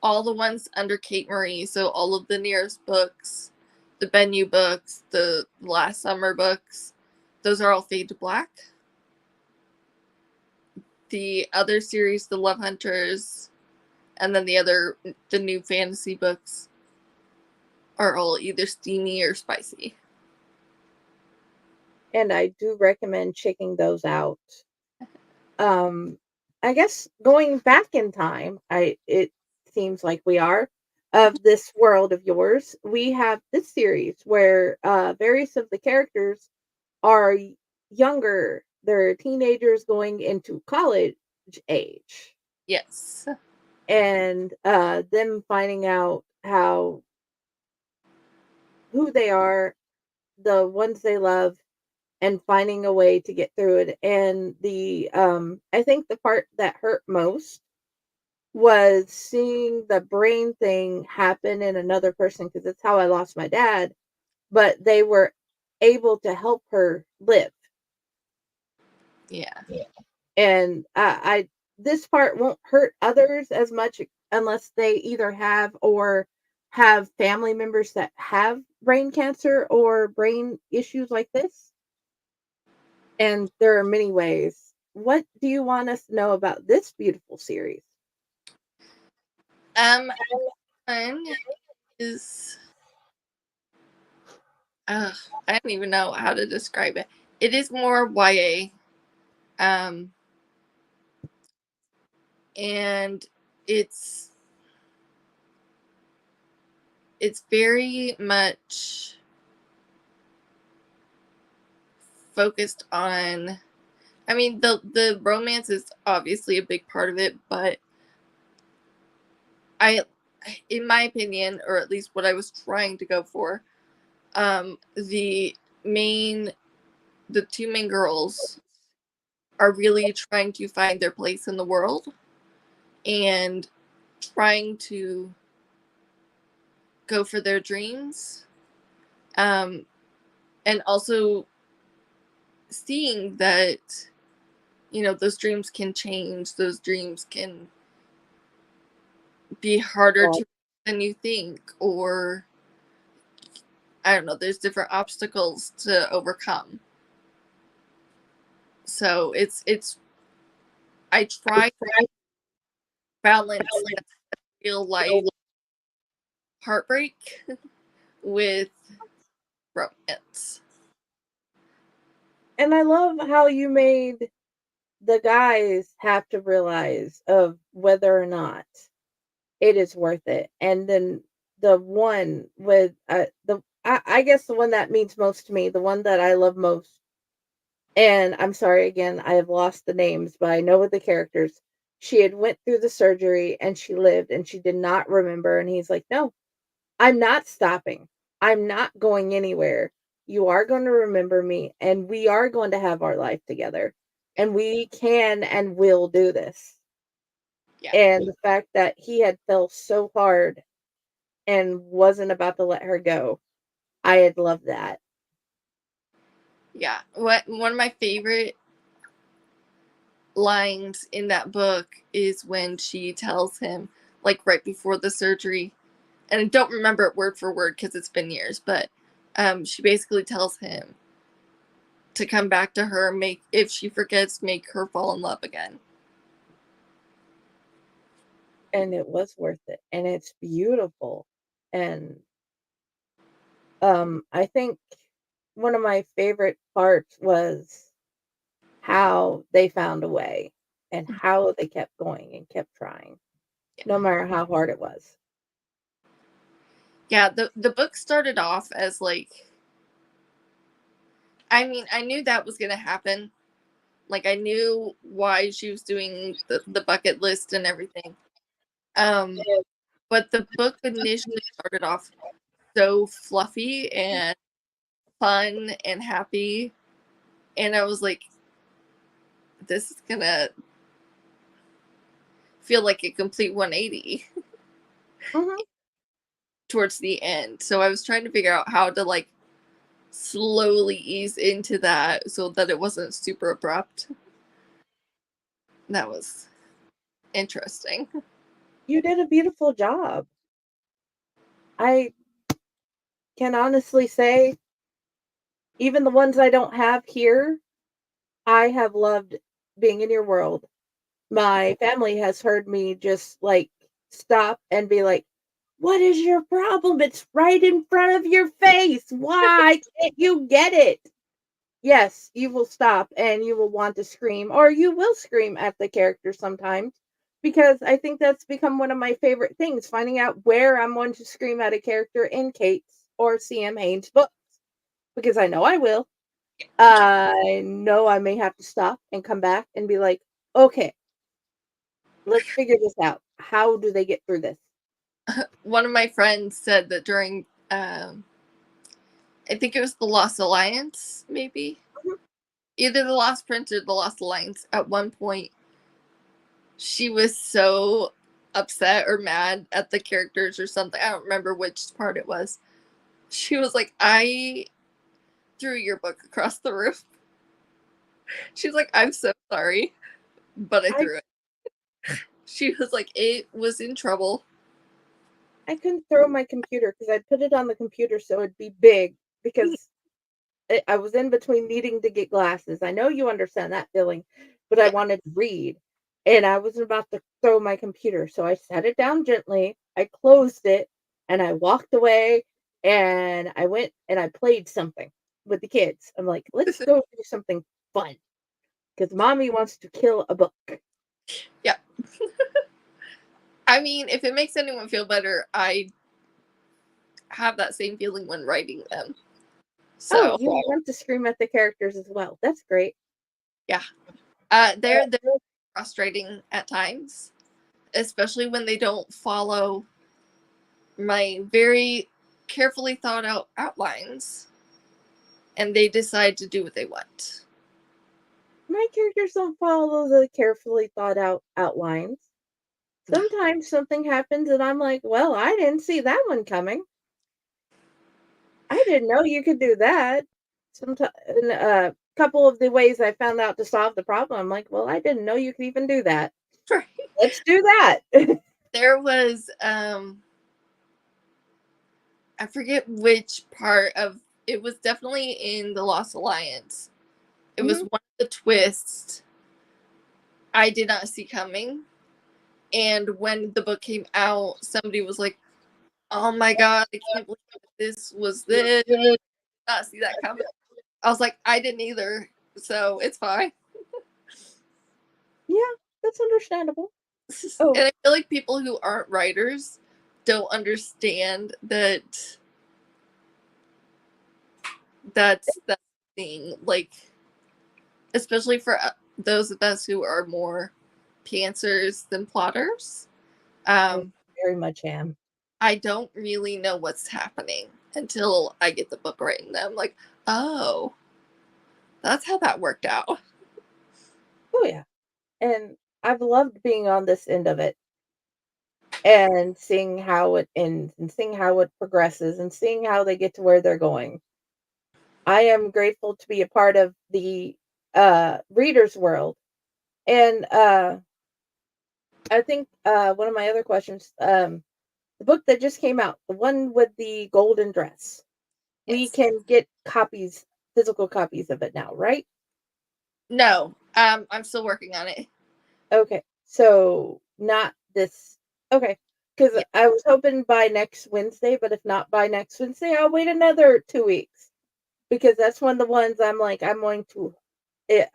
all the ones under Cait Marie. So all of the Nyrist books, the Bennu books, the Last Summer books, those are all Fade to Black. The other series, the Love Hunters, and then the new fantasy books are all either steamy or spicy. And I do recommend checking those out. I guess going back in time, it seems like we are of this world of yours. We have this series where various of the characters are younger. They're teenagers going into college age. Yes. And them finding out who they are, the ones they love, and finding a way to get through it. And I think the part that hurt most was seeing the brain thing happen in another person, because that's how I lost my dad, but they were able to help her live. Yeah. And I this part won't hurt others as much unless they either have or have family members that have brain cancer or brain issues like this. And there are many ways. What do you want us to know about this beautiful series? One is I don't even know how to describe it. It is more YA, and it's very much focused on. I mean, the romance is obviously a big part of it, but in my opinion, or at least what I was trying to go for, the two main girls are really trying to find their place in the world and trying to go for their dreams, and also seeing that those dreams can change, those dreams can be harder to than you think, or I don't know, there's different obstacles to overcome. So it's I try to balance real life heartbreak with romance. And I love how you made the guys have to realize of whether or not it is worth it. And then the one with I guess the one that means most to me, the one that I love most. And I'm sorry again, I have lost the names, but I know the characters. She had went through the surgery and she lived and she did not remember. And he's like, "No, I'm not stopping. I'm not going anywhere. You are going to remember me and we are going to have our life together. And we can and will do this." Yeah. And the fact that he had fell so hard and wasn't about to let her go, I had loved that. Yeah. One of my favorite lines in that book is when she tells him, like right before the surgery, and I don't remember it word for word because it's been years, but she basically tells him to come back to her, if she forgets, make her fall in love again. And it was worth it, and it's beautiful. And I think one of my favorite parts was how they found a way and how they kept going and kept trying, no matter how hard it was. Yeah, the book started off as like, I mean, I knew that was going to happen. Like, I knew why she was doing the bucket list and everything. But the book initially started off so fluffy and fun and happy. And I was like, this is going to feel like a complete 180 Mhm. towards the end. So I was trying to figure out how to like slowly ease into that so that it wasn't super abrupt. That was interesting. You did a beautiful job. I can honestly say, even the ones I don't have here, I have loved being in your world. My family has heard me just like stop and be like, "What is your problem? It's right in front of your face. Why can't you get it?" Yes, you will stop and you will want to scream, or you will scream at the character sometimes, because I think that's become one of my favorite things, finding out where I'm going to scream at a character in Cait's or C.M. Haines' books, because I know I will. I know I may have to stop and come back and be like, okay, let's figure this out. How do they get through this? One of my friends said that during, I think it was the Lost Alliance, maybe Mhm. either the Lost Prince or the Lost Alliance. At one point, she was so upset or mad at the characters or something. I don't remember which part it was. She was like, "I threw your book across the room." She's like, "I'm so sorry, but I I threw it." She was like, "It was in trouble." I couldn't throw my computer because I put it on the computer so it'd be big, because I was in between needing to get glasses. I know you understand that feeling, but I Yeah. wanted to read, and I was about to throw my computer, so I set it down gently, I closed it, and I walked away, and I went and I played something with the kids. I'm like, "Let's go do something fun, because mommy wants to kill a book." Yeah. I mean, if it makes anyone feel better, I have that same feeling when writing them. Oh, So you want to scream at the characters as well. That's great. yeah, they're frustrating at times, especially when they don't follow my very carefully thought out outlines, and they decide to do what they want. My characters don't follow the carefully thought out outlines. Sometimes something happens and I'm like, "Well, I didn't see that one coming. I didn't know you could do that." Sometimes, a couple of the ways I found out to solve the problem, I'm like, "Well, I didn't know you could even do that. Right. Let's do that." There was I forget which part of it was, definitely in the Lost Alliance. It was Mhm. one of the twists I did not see coming. And when the book came out, somebody was like, "Oh my god, I can't believe this was this. I did not see that coming." I was like, "I didn't either." So it's fine. Yeah, that's understandable. Oh, And I feel like people who aren't writers don't understand that that's the thing. Like, especially for those of us who are more pantsers than plotters. I Um, very much am. I don't really know what's happening until I get the book right, and I'm like, "Oh, that's how that worked out." Oh, yeah, and I've loved being on this end of it and seeing how it ends and seeing how it progresses and seeing how they get to where they're going. I am grateful to be a part of the readers world. And I think one of my other questions, the book that just came out, the one with the golden dress, we Yes. can get copies, physical copies of it now, right? No, I'm still working on it. Okay, so not this. Okay, because Yeah. I was hoping by next Wednesday, but if not by next Wednesday, I'll wait another 2 weeks because that's one of the ones I'm like, I'm going to.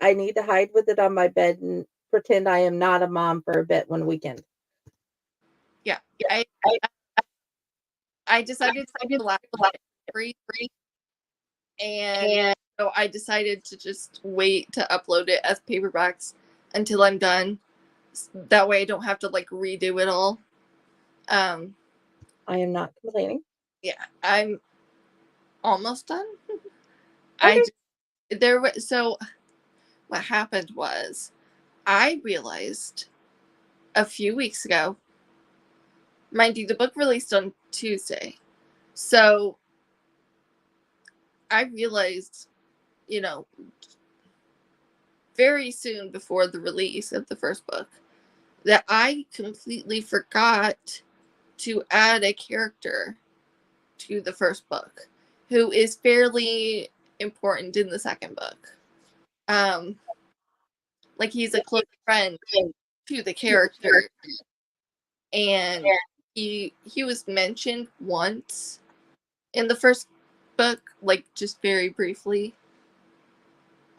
I need to hide with it on my bed and pretend I am not a mom for a bit one weekend. Yeah. I decided to do the last free, and so I decided to just wait to upload it as paperbacks until I'm done. That way I don't have to like redo it all. Um, I am not complaining. yeah, I'm almost done. I Okay. just, there was so what happened was I realized a few weeks ago, mind you, the book released on Tuesday. So I realized, you know, very soon before the release of the first book that I completely forgot to add a character to the first book who is fairly important in the second book. Um, like he's a close friend to the character, and he was mentioned once in the first book, like just very briefly.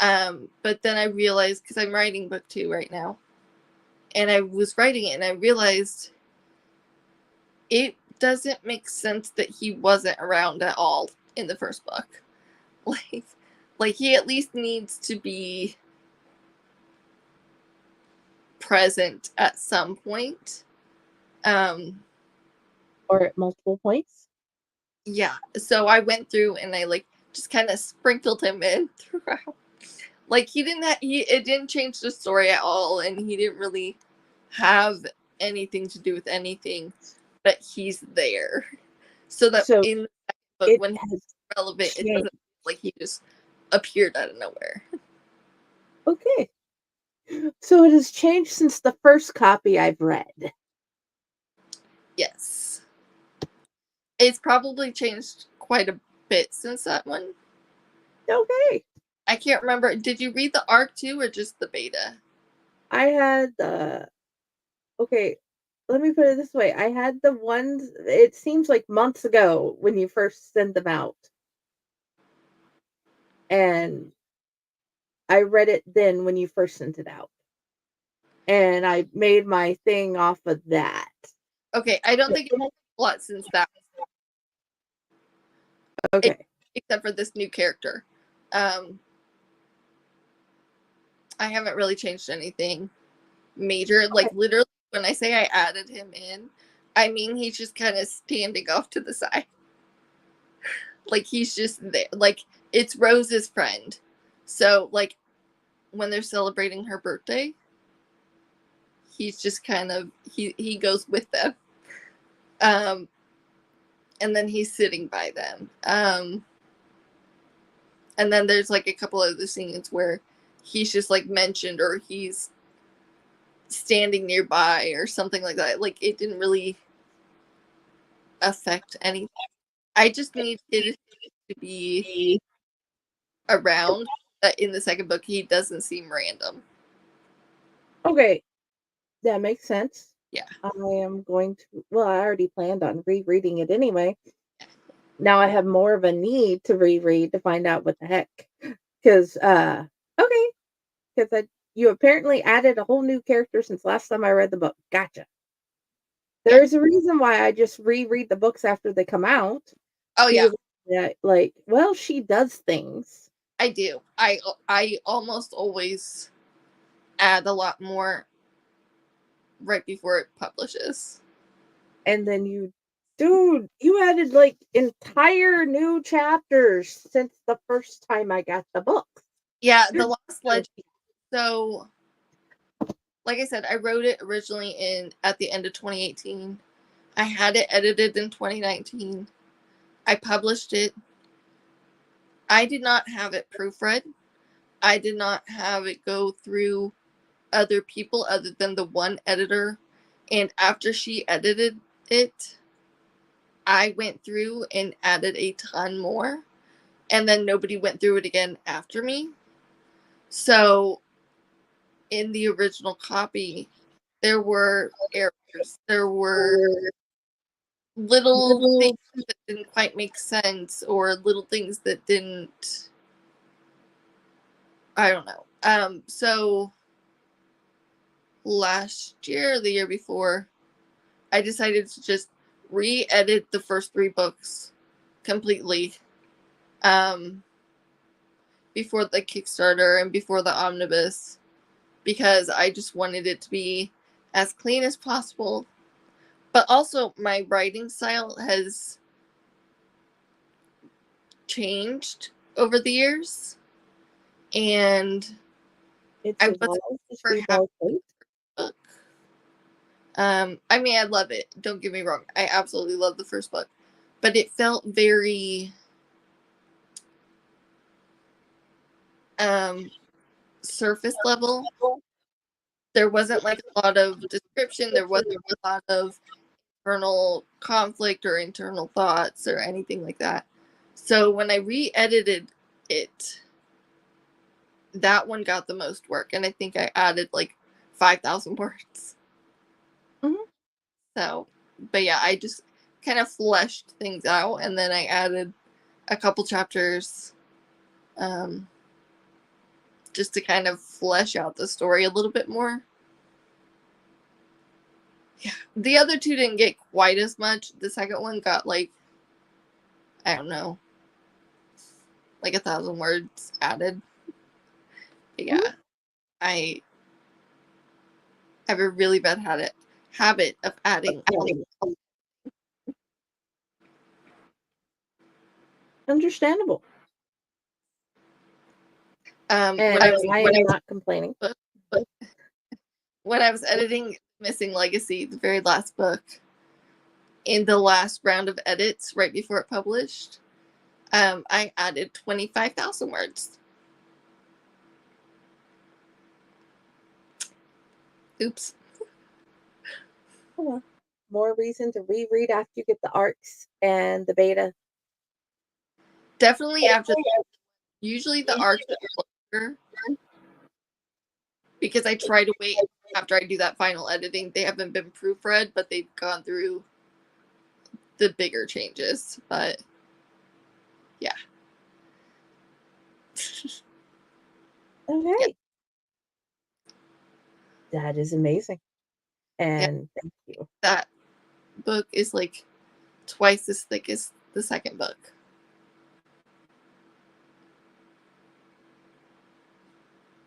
But then I realized because I'm writing book 2 right now, and I was writing it, and I realized it doesn't make sense that he wasn't around at all in the first book. Like, like he at least needs to be present at some point. Or at multiple points. Yeah. So I went through and I like just kind of sprinkled him in throughout. Like he didn't it didn't change the story at all, and he didn't really have anything to do with anything, but he's there. So that So in the book it when he's has relevant, it changed. doesn't like he just appeared out of nowhere. Okay. So it has changed since the first copy I've read. Yes. It's probably changed quite a bit since that one. Okay. I can't remember. Did you read the arc too or just the beta? I had okay, let me put it this way. I had the ones it seems like months ago when you first sent them out. And I read it then when you first sent it out. And I made my thing off of that. Okay, I don't think it's a lot since that, Okay. except for this new character. Um, I haven't really changed anything major. Like literally, when I say I added him in, I mean he's just kind of standing off to the side. Like he's just there. Like it's Rose's friend. So like when they're celebrating her birthday, he's just kind of he goes with them. Um, and then he's sitting by them. And then there's like a couple of the scenes where he's just like mentioned or he's standing nearby or something like that. Like it didn't really affect anything. I just needed to be around that in the second book he doesn't seem random. Okay. That makes sense. Yeah. I am going to well, I already planned on rereading it anyway. Now I have more of a need to reread to find out what the heck. Because okay. Because you apparently added a whole new character since last time I read the book. Gotcha. Yeah. There's a reason why I just reread the books after they come out. Oh yeah. Because like, well, she does things. I do. I almost always add a lot more right before it publishes. And then dude, you added like entire new chapters since the first time I got the book. Yeah, the Lost Legend. So, like I said, I wrote it originally at the end of 2018. I had it edited in 2019. I published it I did not have it proofread. I did not have it go through other people other than the one editor. And after she edited it, I went through and added a ton more. And then nobody went through it again after me. So in the original copy, there were errors. There were little things that didn't quite make sense, or little things that didn't, I don't know. So last year, the year before, I decided to just re-edit the first 3 books completely, before the Kickstarter and before the omnibus, because I just wanted it to be as clean as possible. But also, my writing style has changed over the years, and I wasn't super happy with the book. I mean, I love it. Don't get me wrong. I absolutely love the first book, but it felt very surface level. There wasn't like a lot of description. There wasn't a lot of internal conflict or internal thoughts or anything like that. So when I re-edited it, that one got the most work, and I think I added like 5,000 words. Mm-hmm. So, but yeah, I just kind of fleshed things out, and then I added a couple chapters, just to kind of flesh out the story a little bit more. Yeah, the other 2 didn't get quite as much. The second one got like, I don't know, like 1,000 words added. But yeah, I have a really bad habit of adding. Understandable. And I am not complaining. When I was editing Missing Legacy, the very last book, in the last round of edits right before it published, I added 25,000 words. Oops. Oh, more reason to reread after you get the arcs and the beta. Definitely after. Usually the arcs are longer, because I try to wait after I do that final editing. They haven't been proofread, but they've gone through the bigger changes. But yeah. Okay. Yeah. That is amazing. And yeah, thank you. That book is like twice as thick as the second book.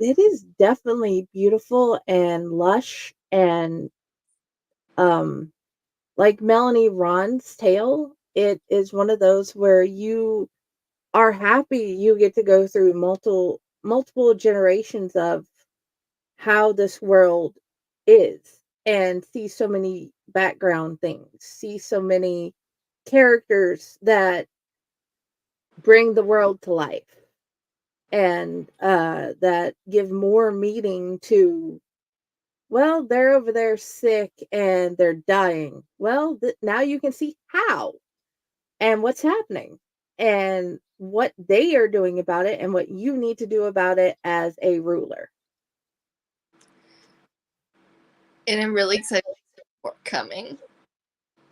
It is definitely beautiful and lush, and like Melanie Ron's tale, it is one of those where you are happy you get to go through multiple generations of how this world is, and see so many background things, see so many characters that bring the world to life, and that give more meaning to, well, they're over there sick and they're dying. Well, now you can see how and what's happening and what they are doing about it and what you need to do about it as a ruler. And I'm really excited for coming.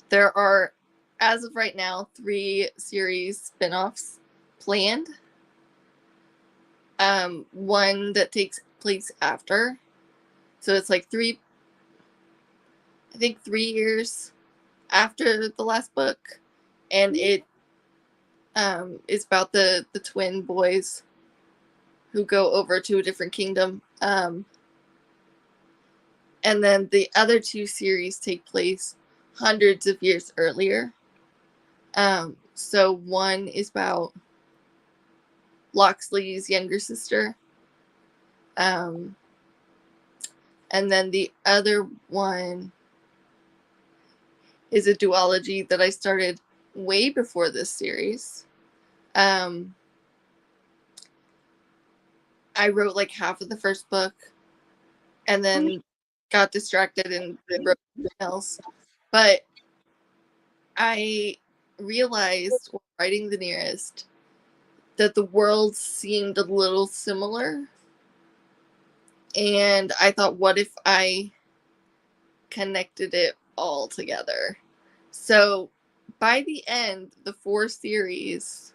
There are, as of right now, 3 series spin-offs planned. One that takes place after. So it's like 3 years after the last book. And it is about the twin boys who go over to a different kingdom. And then the other 2 series take place hundreds of years earlier. So one is about Loxley's younger sister. And then the other one is a duology that I started way before this series. I wrote like half of the first book and then got distracted and wrote something else. But I realized while writing The Nyrist that the worlds seemed a little similar. And I thought, what if I connected it all together? So by the end, the 4 series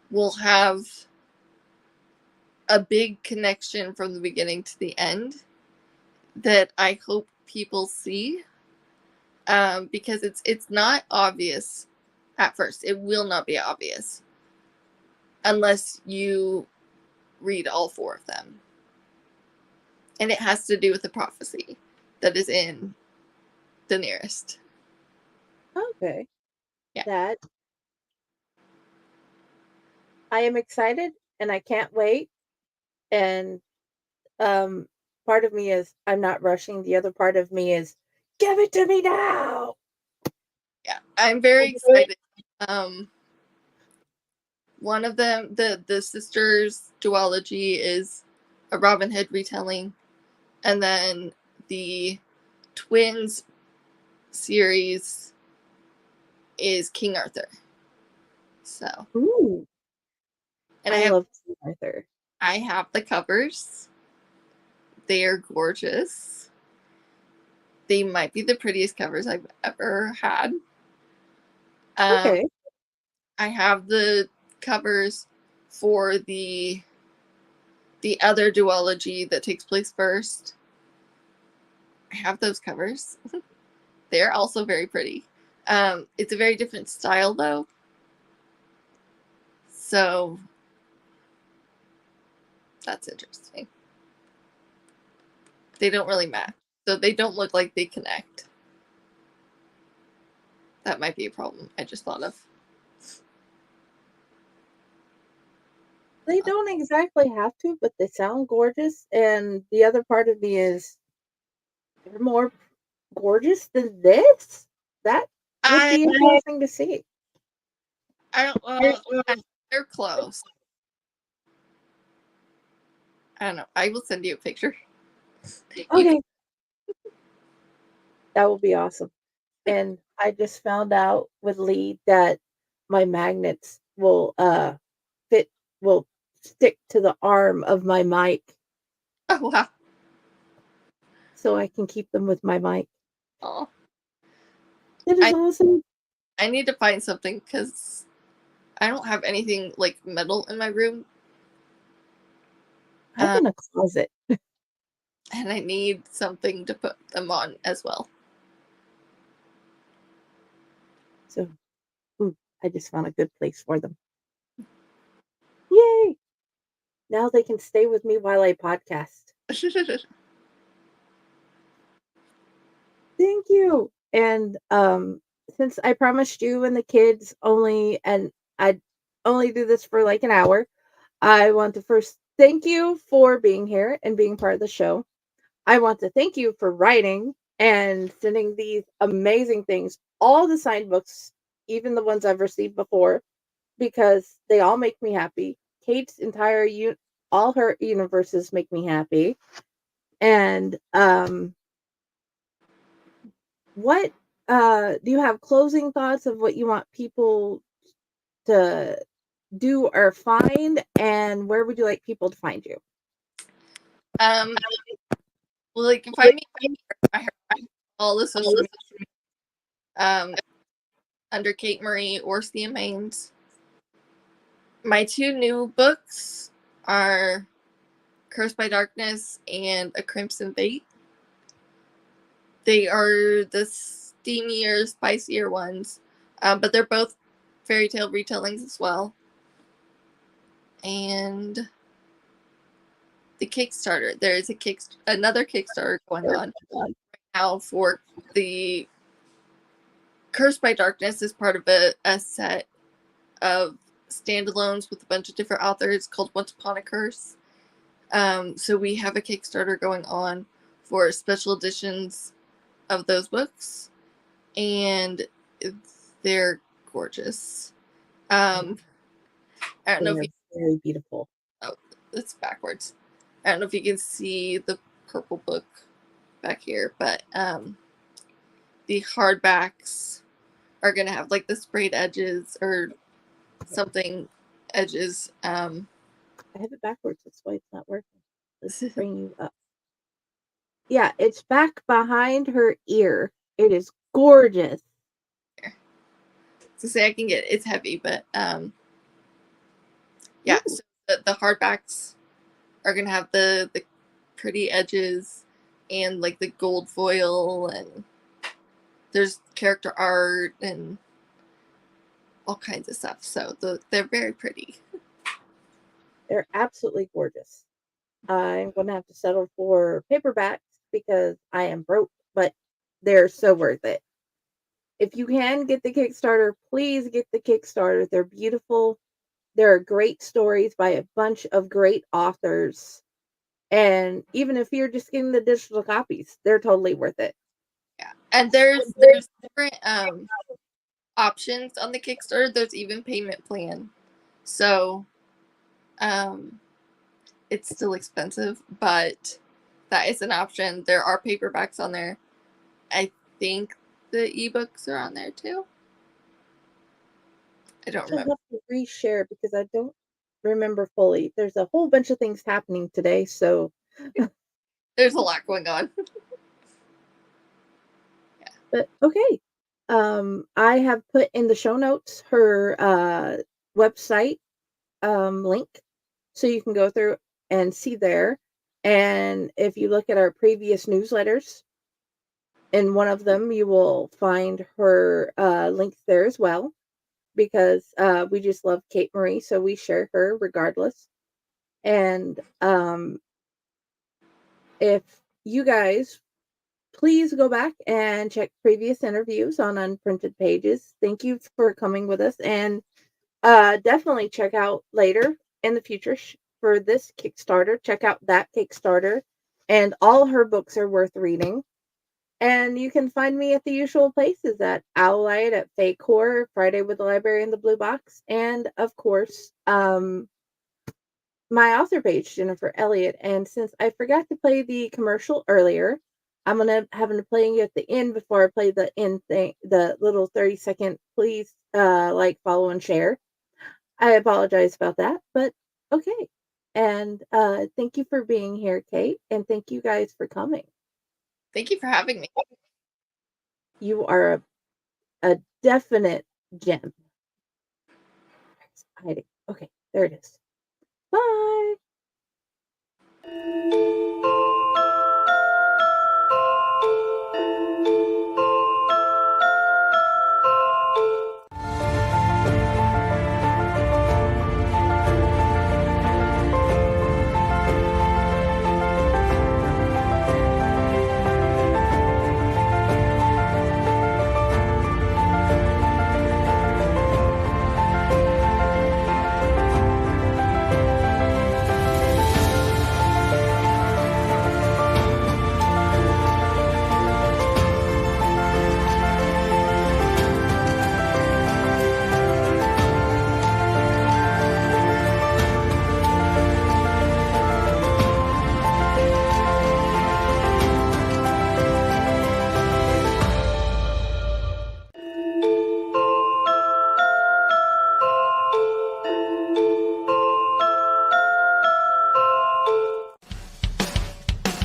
will have a big connection from the beginning to the end that I hope people see, because it's not obvious at first. It will not be obvious unless you read all 4 of them. And it has to do with the prophecy that is in The Nyrist. Okay. Yeah. That I am excited and I can't wait. And part of me is I'm not rushing. The other part of me is give it to me now. Yeah, I'm very excited. One of them, the sisters' duology is a Robin Hood retelling, and then the twins series is King Arthur. So, Ooh, and I love King Arthur. I have the covers. They are gorgeous. They might be the prettiest covers I've ever had. Okay. I have the covers for the other duology that takes place first. I have those covers. They're also very pretty. It's a very different style though. So that's interesting. They don't really match. So they don't look like they connect. That might be a problem I just thought of. They don't exactly have to, but they sound gorgeous. And the other part of me is they're more gorgeous than this. That would be interesting to see. I don't. Well, they're close. I don't know. I will send you a picture. Okay. That will be awesome. And I just found out with Lee that my magnets will fit will stick to the arm of my mic Oh wow. so I can keep them with my mic. Oh. That is awesome. I need to find something because I don't have anything like metal in my room. I'm in a closet. And I need something to put them on as well. So I just found a good place for them. Yay! Now they can stay with me while I podcast. Thank you. And since I promised you and the kids I'd only do this for like an hour, I want to first thank you for being here and being part of the show. I want to thank you for writing and sending these amazing things, all the signed books, even the ones I've received before, because they all make me happy. Cait's entire all her universes make me happy. And what do you have closing thoughts of what you want people to do or find, and where would you like people to find you? Well, you can find me all the social media, under Cait Marie or Haines. My 2 new books are Cursed by Darkness and A Crimson Fate. They are the steamier, spicier ones, but they're both fairy tale retellings as well. And the Kickstarter, there is another Kickstarter going on right now for the Cursed by Darkness is part of a set of standalones with a bunch of different authors called Once Upon a Curse. So we have a Kickstarter going on for special editions of those books, and they're gorgeous. I don't know if Very beautiful. it's backwards. I don't know if you can see the purple book back here, but the hardbacks are gonna have like the sprayed edges or something edges. I have it backwards. That's why it's not working. Let's bring you up. Yeah, it's back behind her ear. It is gorgeous. To say I can get it's heavy, but yeah. Ooh. So the hardbacks are gonna have the pretty edges and like the gold foil, and there's character art and all kinds of stuff. So they're very pretty. They're absolutely gorgeous. I'm going to have to settle for paperbacks because I am broke, but they're so worth it. If you can get the Kickstarter, please get the Kickstarter. They're beautiful. There are great stories by a bunch of great authors. And even if you're just getting the digital copies, they're totally worth it. Yeah. And there's different options on the Kickstarter. There's even payment plan. So it's still expensive, but that is an option. There are paperbacks on there. I think the ebooks are on there too. I don't remember. I'll have to reshare because I don't remember fully. There's a whole bunch of things happening today, so There's a lot going on. Yeah. But okay. I have put in the show notes her website link, so you can go through and see there. And if you look at our previous newsletters, in one of them you will find her links there as well, because we just love Cait Marie, so we share her regardless. And if you guys please go back and check previous interviews on Unprinted Pages. Thank you for coming with us, and definitely check out later in the future for this Kickstarter. Check out that Kickstarter, and all her books are worth reading. And you can find me at the usual places at Owlite, at Fake Horror, Friday with the Library in the Blue Box, and of course, my author page, Jennifer Elliott. And since I forgot to play the commercial earlier, I'm gonna have to play it at the end before I play the end thing, the little 30-second. Please like, follow, and share. I apologize about that, but okay. And thank you for being here, Cait, and thank you guys for coming. Thank you for having me. You are a definite gem. It's hiding. Okay, there it is. Bye.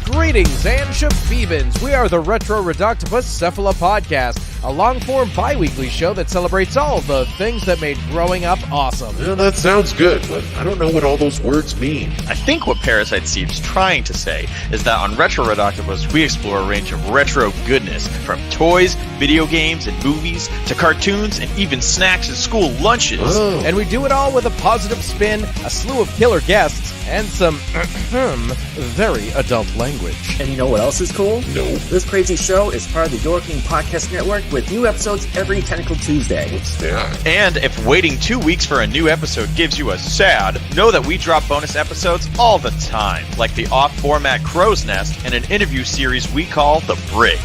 Greetings and shabibans. We are the Retro Reductibus Cephala Podcast, a long-form bi-weekly show that celebrates all the things that made growing up awesome. Yeah, that sounds good, but I don't know what all those words mean. I think what Parasite seems trying to say is that on Retro Reductibus, we explore a range of retro goodness, from toys, video games, and movies, to cartoons, and even snacks and school lunches. Oh. And we do it all with a positive spin, a slew of killer guests, and some very adult language. And you know what else is cool? No. This crazy show is part of the Dorking Podcast Network with new episodes every Tentacle Tuesday. What's that? And if waiting 2 weeks for a new episode gives you a sad, know that we drop bonus episodes all the time, like the off-format Crow's Nest and an interview series we call The Brig.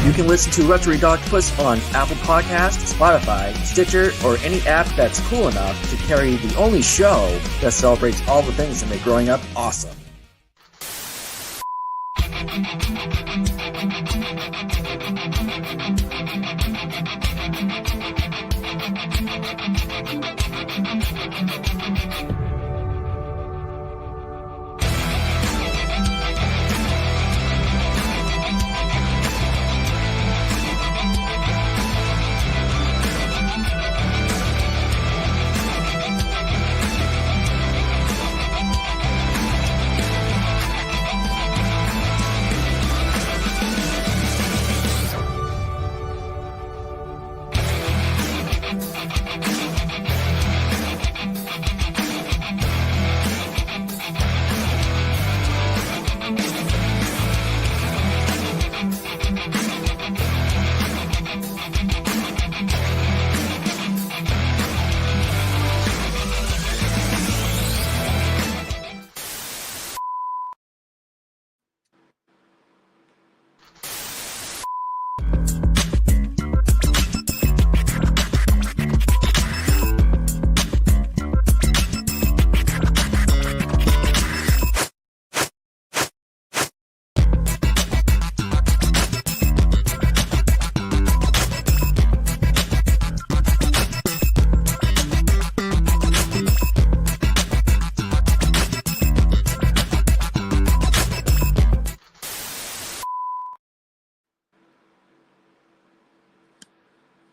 You can listen to Retro Redoctopus on Apple Podcasts, Spotify, Stitcher, or any app that's cool enough to carry the only show that celebrates all the things that make growing up awesome.